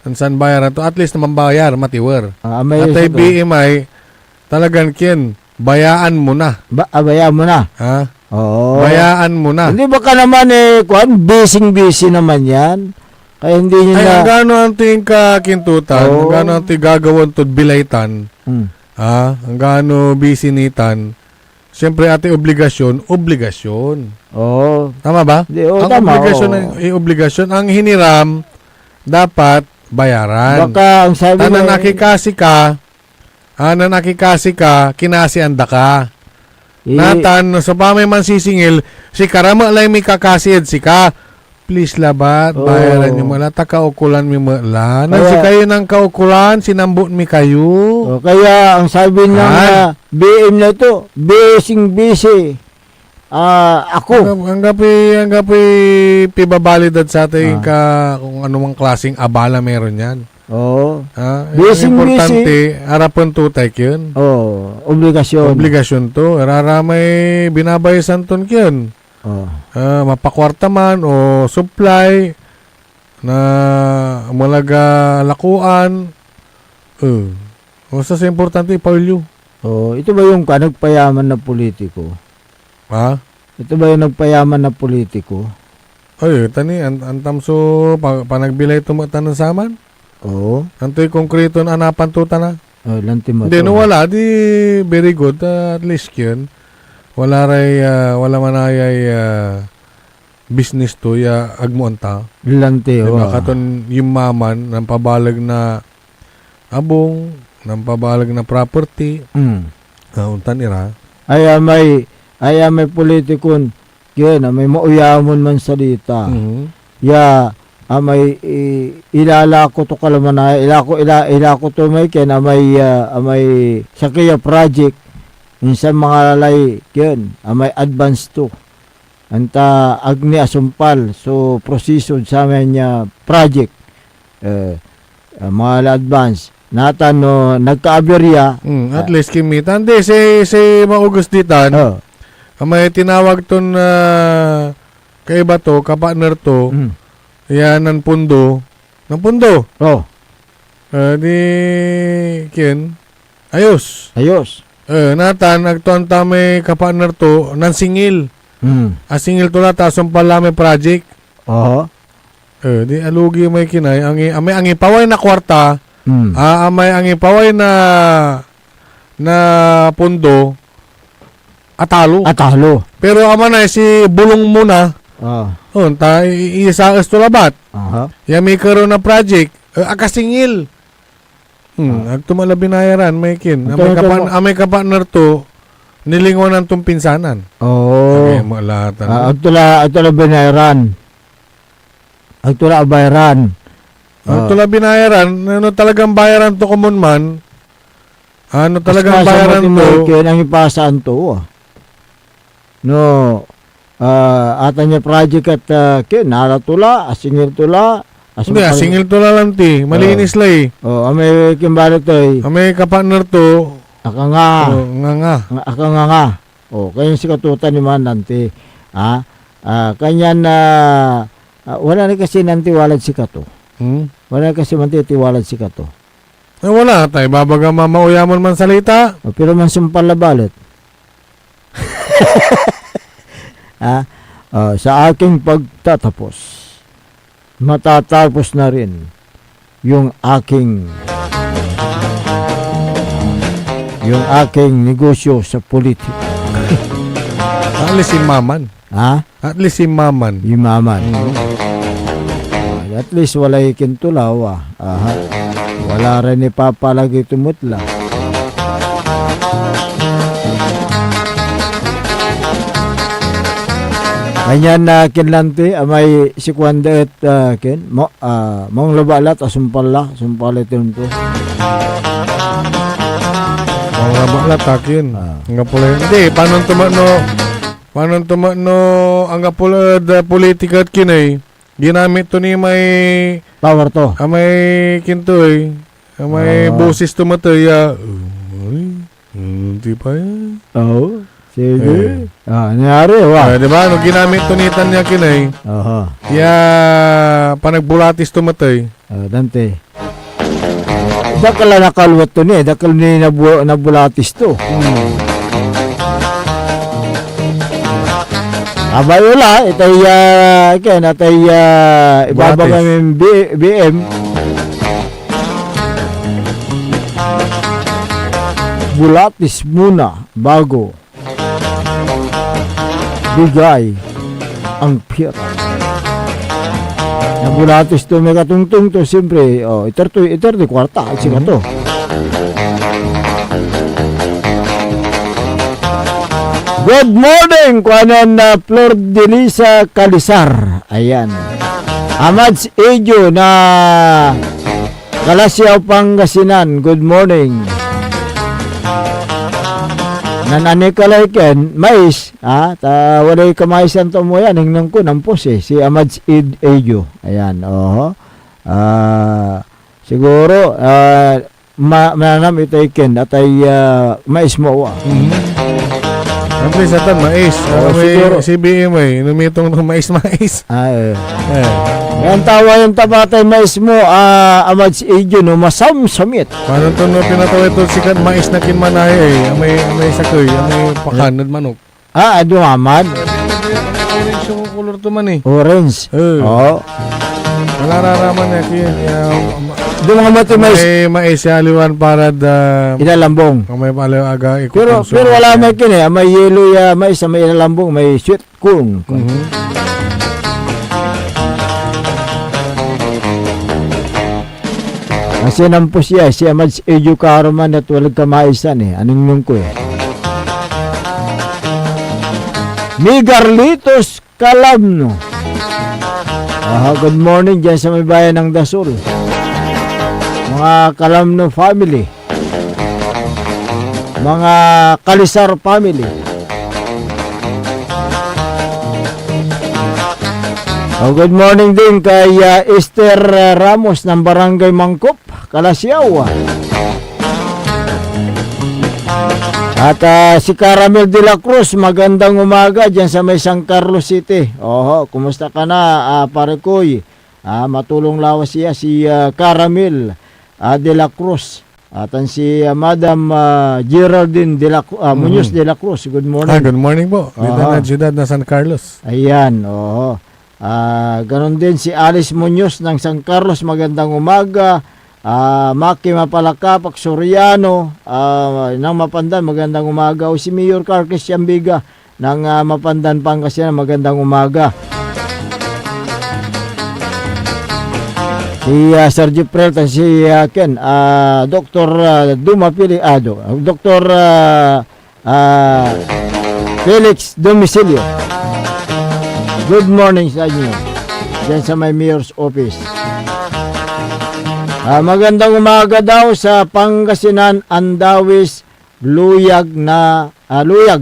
unsan bayaran to, at least naman bayar, matiwer. At ay BMI, talagang ken, bayaan mo na. Bayaan mo na. Oo. Bayaan mo na. Hindi ba ka naman busy naman yan? Kaya hindi nyo Ay, na... ang gano'n ang ting kakintutan, ang gano'n ang ting gagawin to bilaytan, ang gano'n bisinitan, siyempre ate obligasyon. Oo. Tama ba? Oo, ang tama, obligasyon ay obligasyon. Ang hiniram, dapat bayaran. Baka ang sabi Na nakikasi ka, kinasianda ka. Natan, sa pamay man sisingil, si karama lang may kakasid, si ka, please labat, bayaran nyo mala, takaukulan mi mala. Si kayo ng kaukulan, sinambot mi kayo. Kaya ang sabi ng BM na ito, busy. Ako. Ang gapi pibabalidad sa atin kung anumang klaseng abala meron yan. Oo. Busy. Importante, harapon tutay yun. Obligasyon. Obligasyon to. Raramay binabayasan ton yun. Oh. mapakwarta man o supply na malaga lakuan. Basta sa importante ipawilyo. Oh, ito ba yung nagpayaman na politiko? Ha? Ito ba yung nagpayaman na politiko? Ay, tani antam so panagbilay tumatan ng saman. Oo. Antoy konkreto na anapan tuta na. Oh, lanti mo. Hindi, no, wala. Di, very good. At least yun. Wala ray, wala man ay business to, agmuanta. Lanti, Diba? Katon yung maman, ng pabalag na abong, ng pabalag na property, untan ira. Ay, may politikon, yun, may mauyamon man salita. Ya, may ilalako to kalamanay, ilako to may ken may sakya project insan mga lalay ken may advance to anta agni asumpal so proseso sa amin project mga advance natan no nagkaaberya At least kimitan di si maugus ditan may tinawag ton kay bato kapartner to yan ng pundo. Ng pundo. Oh. Di kin ayos. Natan nagtuan ta may kapartner to ng singil. Singil to lata sumpala may project. Di alugi may kinay ang ipaway na kwarta. May ang ipaway na pundo atalo. Pero ama na si bulong muna. Ta isa to labat. Ya may karon na project akasingil. Agtumala binayaran may kin. Amay kapartner to nilingonan tong pinsanan. Okay, malatan. Agtula binayaran. Agtula binayaran. Ano talagang bayaran to common man? Ano talagang bayaran to? Kaya nang ipasaan to. No. Ata niya project at naratula, asingil tula. Hindi, asingil tula lang ti. Malinis lay. Amay kimbalo to eh. Amay kapartner to. Akanga. Nga. Kaya si katutan ni man nanti. Kanya na wala na kasi nanti walad si kato. Wala kasi manti tiwalad si kato. Wala tayo. Babaga mamauyaman man salita. Pero man sumpal na balit. Sa aking pagtatapos, matatapos na rin yung aking negosyo sa politika. At least si Maman. At least si Maman. Yung Maman. At least wala ikintulaw. Wala rin ipapalagi tumutla. Kanya na kinlanti may si Kwanda at mong labalat sumpala ito nito. Mong labalat akin. Nga pula hindi paano tumano ang pula da politika at kinay ginamit to ni may power to. May kintoy. May boses tumatay. Hindi pa yan. Sige. Nangyari, diba? Nung ginamit tunitan niya kinay, panagbulatis tumatay. Dante. Dakal na nakalwat to niya. Dakal ni nabulatis to. Abay wala. Itay, ibabang namin BM. Bulatis muna bago bigay ang pira. Nabulatis to may katungtung to siyempre iter kwarta sika to. Good morning kuanan na Flor de Lisa Calisar. Ayan. Amads Ejo na Kalasiaw Pangasinan. Good morning. Nananikalay ken mais walay kamaisan to mo yan hingnan ko ng pose si Amads Ejo. Ayan siguro mananam ito ken at ay mais mo Ang plisatan, mais. siguro. May CBM eh. Numitong ng mais. Ay. Eh. Yan tawa yung tabatay mais mo, amad si Ijo, no, masamsamit. Paano ito no, pinatawa ito sikat mais na kinmanahe eh. May sakoy, may pakanad manok. Ado amad. Orange yung color to man eh. Orange. Oo. Malararaman niya kaya. Doon mga mati mais, May mais siya aliwan para ilalambong. may palaw aga Pero wala may kini, may yellow ya mais, may ilalambong, may sweet corn. Kasi nampos siya, siya mas Ijo karoman at walang kamaisan eh. Anong nung ko eh. Migarlitos Calamno. Good morning dyan sa may bayan ng Dasol. Mga Calamno family. Mga Kalisar family. Good morning din kay Esther Ramos ng Barangay Mangkop, Calasiao. At si Caramel de la Cruz, magandang umaga dyan sa may San Carlos City. Kumusta ka na, pare koy? Matulong lawas siya, si Caramel de la Cruz. At si Madam Geraldine de la Muñoz de la Cruz. Good morning. Good morning po. Dito na siyudad na San Carlos. Ayan, ganon din si Alice Muñoz ng San Carlos, magandang umaga. Maki Mapalakapak Soriano ng Mapandan, magandang umaga. O si Mayor Carques Yambiga ng Mapandan, Pangasinan, magandang umaga. Si Sergio Prelta, si Ken, Dr. Dumapili, Dr. Felix Domicilio. Good morning sa inyo dyan sa may Mayor's Office. Magandang umaga daw sa Pangasinan, Andawis, Luyag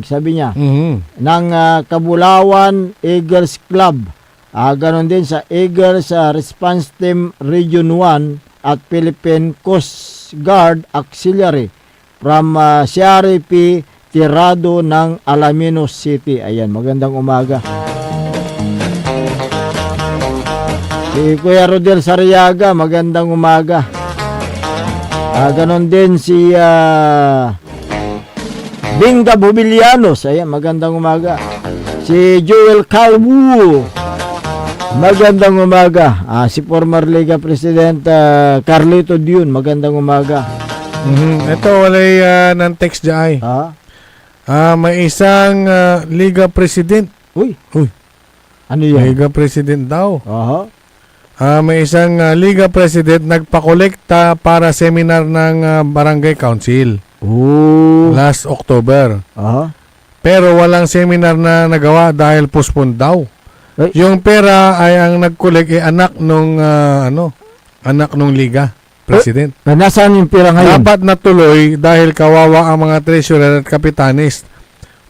sabi niya, ng Kabulawan Eagles Club. Ganon din sa Eagles Response Team Region 1 at Philippine Coast Guard Auxiliary from Siari P. Tirado ng Alaminos City. Ayan, magandang umaga. Si Kuya Rodel Sariaga, magandang umaga. Ganon din si Binga Bubilianos, ayan, magandang umaga. Si Joel Calwu, magandang umaga. Si former Liga President Carlito Dion, magandang umaga. Ito, walay ng text dyan. May isang Liga President. Uy. Ano yan? Liga President daw. Aha. May isang Liga President nagpakolekta para seminar ng Barangay Council last October. Aha. Pero walang seminar na nagawa dahil postponed daw. Yung pera ay ang nag-collect anak nung Liga President. Nasaan yung pera ngayon? Dapat natuloy dahil kawawa ang mga treasurer at kapitanis.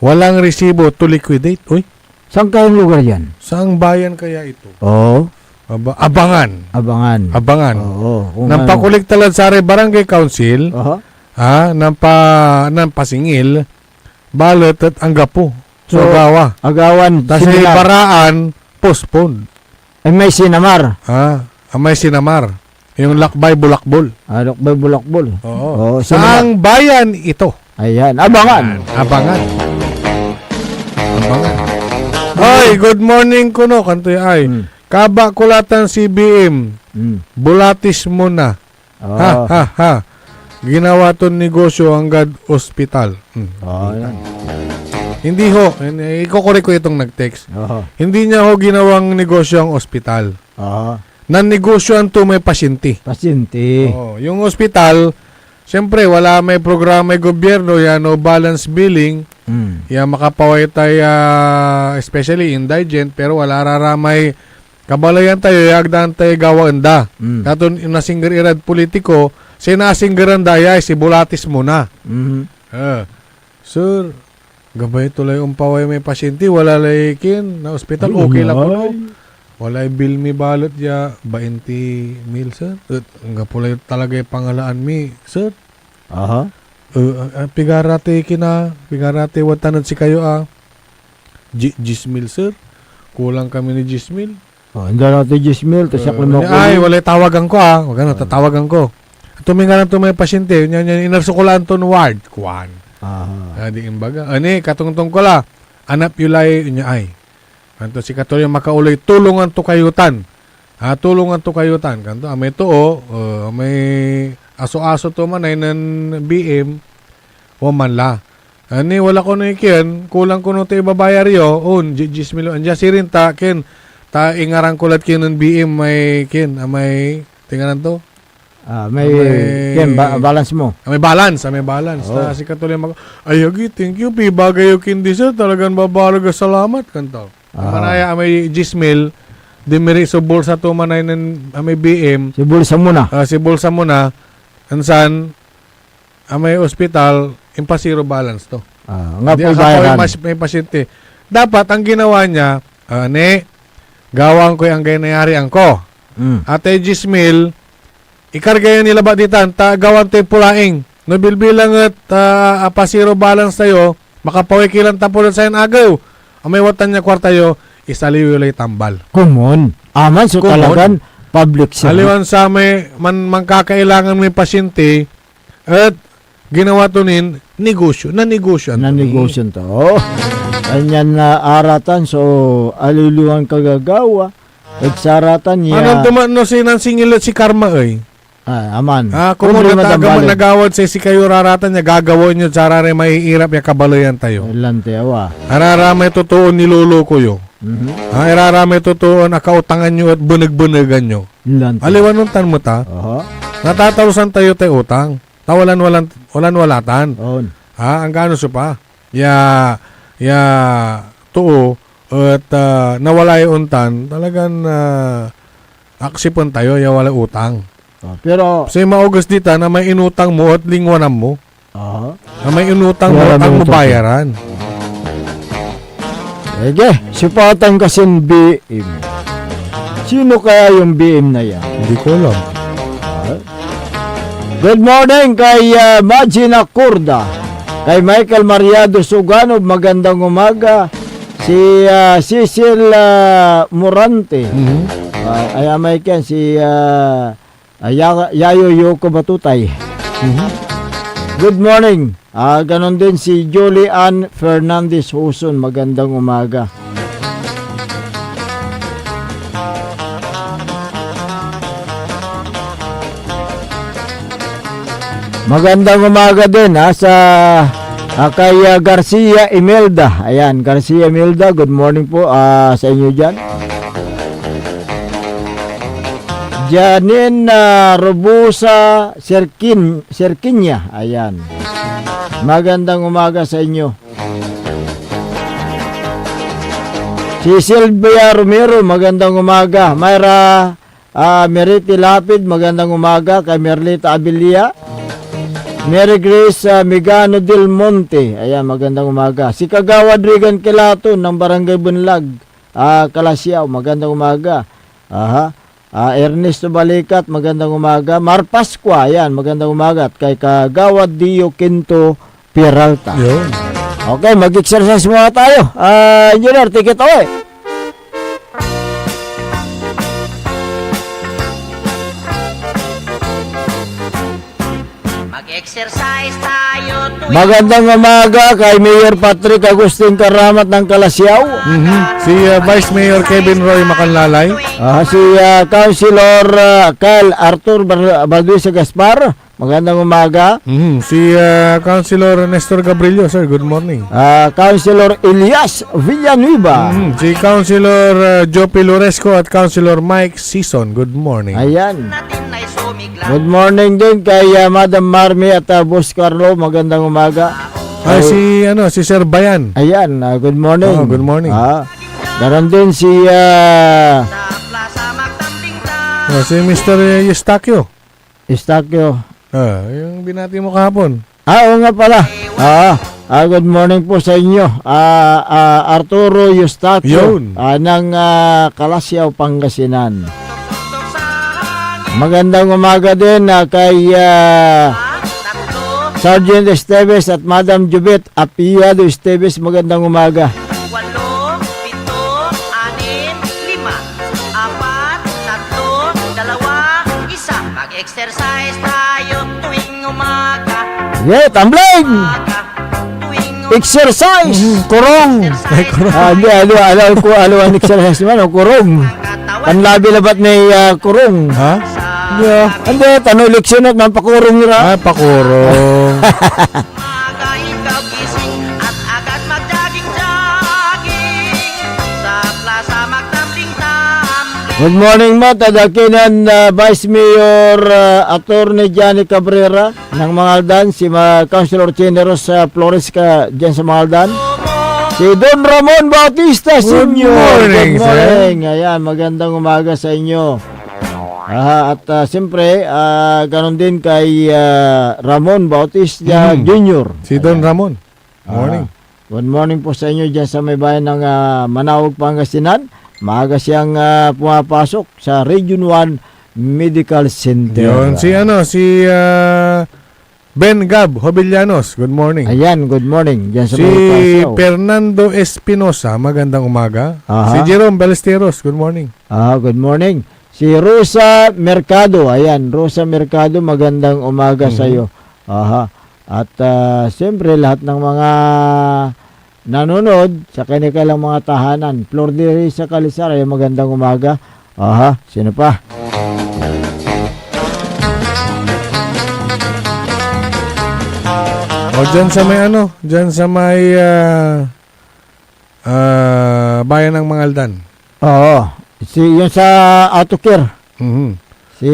Walang resibo to liquidate. Uy, saan kayong lugar yan? saang bayan kaya ito? Abangan. Abangan. Oo. Nang pakolekta lang sa Barangay Council, nang pasingil, balot at anggapo. So, agawan. Kasi paraan, postpone. May sinamar. May sinamar. Yung lakbay bulakbol. Lakbay bulakbol. Oo. Saang bayan ito? Ayan, Abangan. Abangan. Hoy, good morning kuno. Kanto ay. Kaba kulatan CBM. Bulatis mo na. Ha. Ginawa ton negosyo hanggang ospital. Yan. Hindi ho. Iko-correct ko itong nag-text. Hindi niya ho ginawang negosyo ang ospital. Nan-negosyo to may pasyente. Yung ospital, siyempre wala may programa may gobyerno, yan no balance billing. Yan makapaway tayo especially indigent, pero wala raramay kabalayan tayo, yagdan tayo gawaanda. Katon nasinggar irad politiko, sinasinggaran daya, si Bulatis muna. Sir, gabay tuloy umpaway may pasyente, wala laikin na ospital, okay lang po. Wala bill mi balot ya 20 mil, sir. Nga pulay talaga yung pangalaan mi, sir. Pigarate watanod si kayo Gismil sir. Kulang kami ni Gismil. Hindi natin 10 mil. Tapos ako mo Ay, wala tawagan ko Wag ano, tatawagan ko. Tuminga lang may pasyente. Yan, inarsukulan to ward. Kuwan. Di imbaga. Ani, katungtong ko la. Anap yulay niya ay. Kanto si Katoy makaulay. Tulungan to kayutan. Tulungan to kayutan. Kanto, may tuo. May aso-aso to man ay nan BM. Waman la. Ani, wala ko na ikin. Kulang ko no tayo babayar yo. Gismil. Anja sirin ta, kin. Ta ingarang kulat kinon BM may tinganan to. May balance mo. May balance. Ta si Katuloy ayagi, thank you pi bagay yung kindi sir, talagang babalaga salamat kanto. Manaya may Gismil, dimiri so bulsa to manay ng may BM. Si bulsa muna. Si bulsa muna. Ansan may hospital, impasiro balance to. Nga Di po ako bayaran. may pasyente. Dapat ang ginawa niya, gawang ko ang ganayari ang ko. Ate Gismil, ikarga nila ba ditan, gawan tayo pulaing. No bilbilang at pasiro balance tayo, makapawikilan tapulan sa agaw. Ang may watan niya kwarta yo, isaliwilay tambal. Kumon. Aman, so Kumon. talagang public service. Aliwan sa may magkakailangan may pasyente, at ginawa to nin, negosyo. Nanegosyon to. Kanyan na aratan, so aluluan kagagawa. Nagsaratan niya. Anong tumano si nansingilot si Karma ay? Aman. Kung Kumuli natagaman nagawad sa si kayo raratan niya, gagawin nyo, sarare mahihirap ya kabaloyan tayo. Ilan tayo Arara may totoo niloloko yo. Arara may totoo nakautangan nyo at bunag-bunagan nyo. Ilan tayo. Aliwan nung tan mo ta, natatalusan tayo tayo utang. Walan-walatan. Ang gano so pa. Ya tuo at nawala yung untan, talagang aksipon tayo, ya wala utang. Pero kasi maugas dita na may inutang mo at lingwanan mo. Na may inutang mo at ang mabayaran. Supportan kasi yung BM. Sino kaya yung BM na yan? Hindi ko alam. Good morning kay Magina Kurda, kay Michael Mariado Suganov, magandang umaga. Si Cecil Morante, may ken si Yayo Yoko Batutay. Good morning. Ganon din si Julie Ann Fernandez Huson, magandang umaga. Magandang umaga din sa kay Garcia Imelda. Ayan, Garcia Imelda, good morning po sa inyo dyan. Janine Robusa Serkinya. Ayan. Magandang umaga sa inyo. Si Silvia Romero, magandang umaga. Mayra Meriti Lapid, magandang umaga. Kay Merlita Abilia. Mary Grace Migano Del Monte, ayan, magandang umaga. Si Kagawad Regan Kilato ng Barangay Bunlag, Kalasiaw, magandang umaga. Ernesto Balikat, magandang umaga. Mar Pascua, ayan, magandang umaga. At kay Kagawad Dio Quinto Peralta. Yun. Okay, mag-exercise muna tayo. Engineer, take it away. Exercise tayo Magandang umaga kay Mayor Patrick Agustin Karamat ng Kalasiaw. Si Vice Mayor Kevin Roy Macanlalay. Si Councilor Kyle Arthur Balduisa Gaspar. Magandang umaga. Si Councilor Nestor Gabrillo, sir, good morning. Councilor Elias Villanueva. Si Councilor Joe Loresco at Councilor Mike Sison, good morning. Ayan. Good morning din kay Madam Marmy at Boss Carlo. Magandang umaga. Si Sir Bayan. Ayan, good morning. Good morning. Ganon din si si Mr. Eustaquio. Yung binati mo kahapon. Oo nga pala. Good morning po sa inyo. Arturo Eustaquio ng Kalasiaw, Pangasinan. Magandang umaga din kay Sergeant Esteves at Madam Jubet Apiado Esteves, magandang umaga. 8, 7, 6, 5, 4, 3, 2, 1. Mag-exercise tayo tuwing umaga. Yeah, tambling! Tuwing Exercise! Kurong! Hindi, ano ang exercise man, kurong. Panlabi labat ni kurong. Ha? Hindi, tanong leksyon at mampakurong nila. Ah, pakurong. umaga ikaw gising at agad mag-jogging-jogging. Sa plaza magtambling-tambling. Good morning, Matt. Adakinan Vice Mayor Attorney Johnny Cabrera ng Mangaldan, si Councilor Chineros Flores dyan sa Mangaldan. Si Don Ramon Bautista Sr. morning, Good morning. Ayan, magandang umaga sa inyo. At siyempre, ganon din kay Ramon Bautista Jr. Si Don Ramon. Morning. Good morning po sa inyo dyan sa may bayan ng Manawag, Pangasinan. Maaga siyang pumapasok sa Region 1 Medical Center. Yun, si Ben Gab Hobillanos. Good morning. Ayan, good morning. Dyan sa Si may Pasaw. Fernando Espinosa, magandang umaga. Aha. Si Jerome Ballesteros, good morning. Good morning. Si Rosa Mercado. Ayan, Rosa Mercado, magandang umaga sa iyo. At siyempre lahat ng mga nanonood sa kanilang mga tahanan. Flor de Risa Calisar, ayan, magandang umaga. Sino pa? O dyan sa may dyan sa may bayan ng Mangaldan. Yung sa Autocare. Si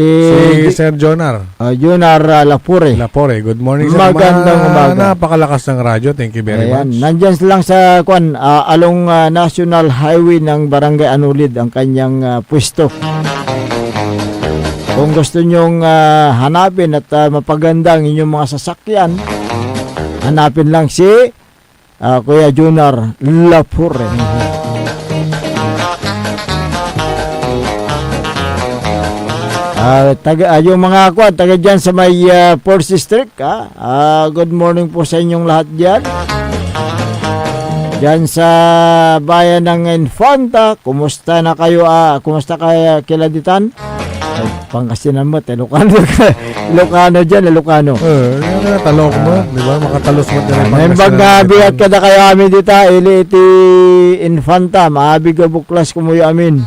Sir Jonar Jonar Lapure. Lapore, good morning sir. Magandang umaga. Napakalakas ng radyo, thank you very Ayan, much. nandyan lang sa along National Highway ng Barangay Anulid ang kanyang pwesto. Kung gusto nyong hanapin at mapaganda ang inyong mga sasakyan, hanapin lang si Kuya Jonar Lapure. Yung mga taga dyan sa may 4th District, good morning po sa inyong lahat dyan. Dyan sa bayan ng Infanta, kumusta na kayo? Kumusta kaya kiladitan? Pangasinan mo, Ilocano dyan, Ilocano. Talok mo, di ba? Makatalos mo din. May bagabiyat ka na kayo amin dito, iti Infanta, maabig ka buklas kumuyo amin.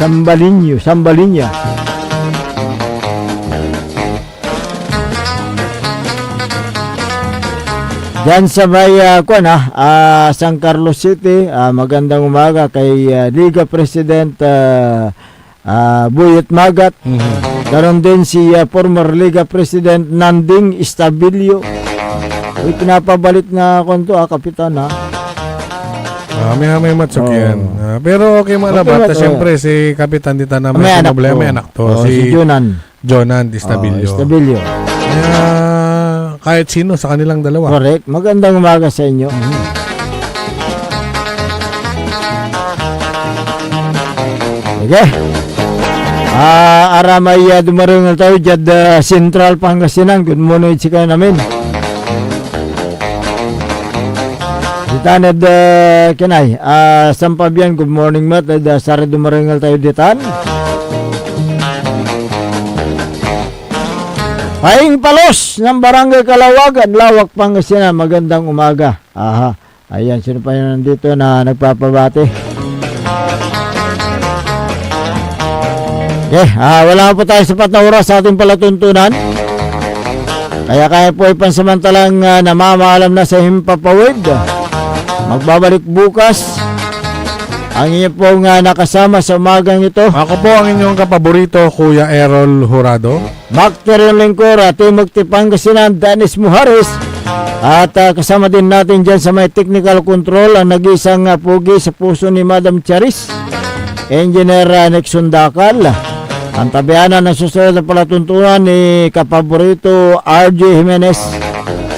Sambalinya. Diyan sa may San Carlos City, magandang umaga kay Liga President Buyet Magat. Ganon din si former Liga President Nanding Estabilio. Pinapabalit nga konto Kapitan May matsok yan. Pero okay malabat. Siyempre si Kapitan dito na may anak to. Si Jonan Estabilio. Kaya kahit sino sa kanilang dalawa. Correct. Magandang umaga sa inyo. Okay. Aramay dumaringal tayo dyan Central Pangasinan. Good morning sika namin. Ditanad kinay. Sampabian, good morning mat. Sari dumaringal tayo ditan. Paing Palos ng Barangay Kalawagan, Lawak, Pangasinan. Magandang umaga. Ayan, sino pa yun nandito na nagpapabati? Okay, wala po tayo sapat na oras sa ating palatuntunan. Kaya po ipansamantalang namamaalam na sa Himpapawid. Magbabalik bukas. Ang inyo pong nakasama sa umagang ito. Ako po ang inyong kapaborito, Kuya Errol Jurado. Bakter Lingkora, Timog Pangasinan, Dennis Muhares. At kasama din natin dyan sa may technical control ang nag-isang pugi sa puso ni Madam Charis, Engineer Nixon Dakal. Ang tabianan ng susunod na palatuntunan ni kapaborito RJ Jimenez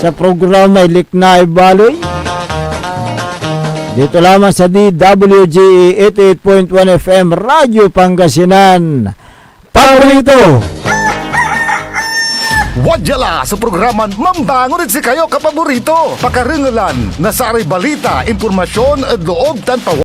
sa programa Liknay Baloy. Dito lamang sa DWG 88.1 FM Radyo Pangasinan. Paborito! Wadyala sa programan Mambangon si kayo kapaborito. Pakaringalan na sa balita, impormasyon at loob tan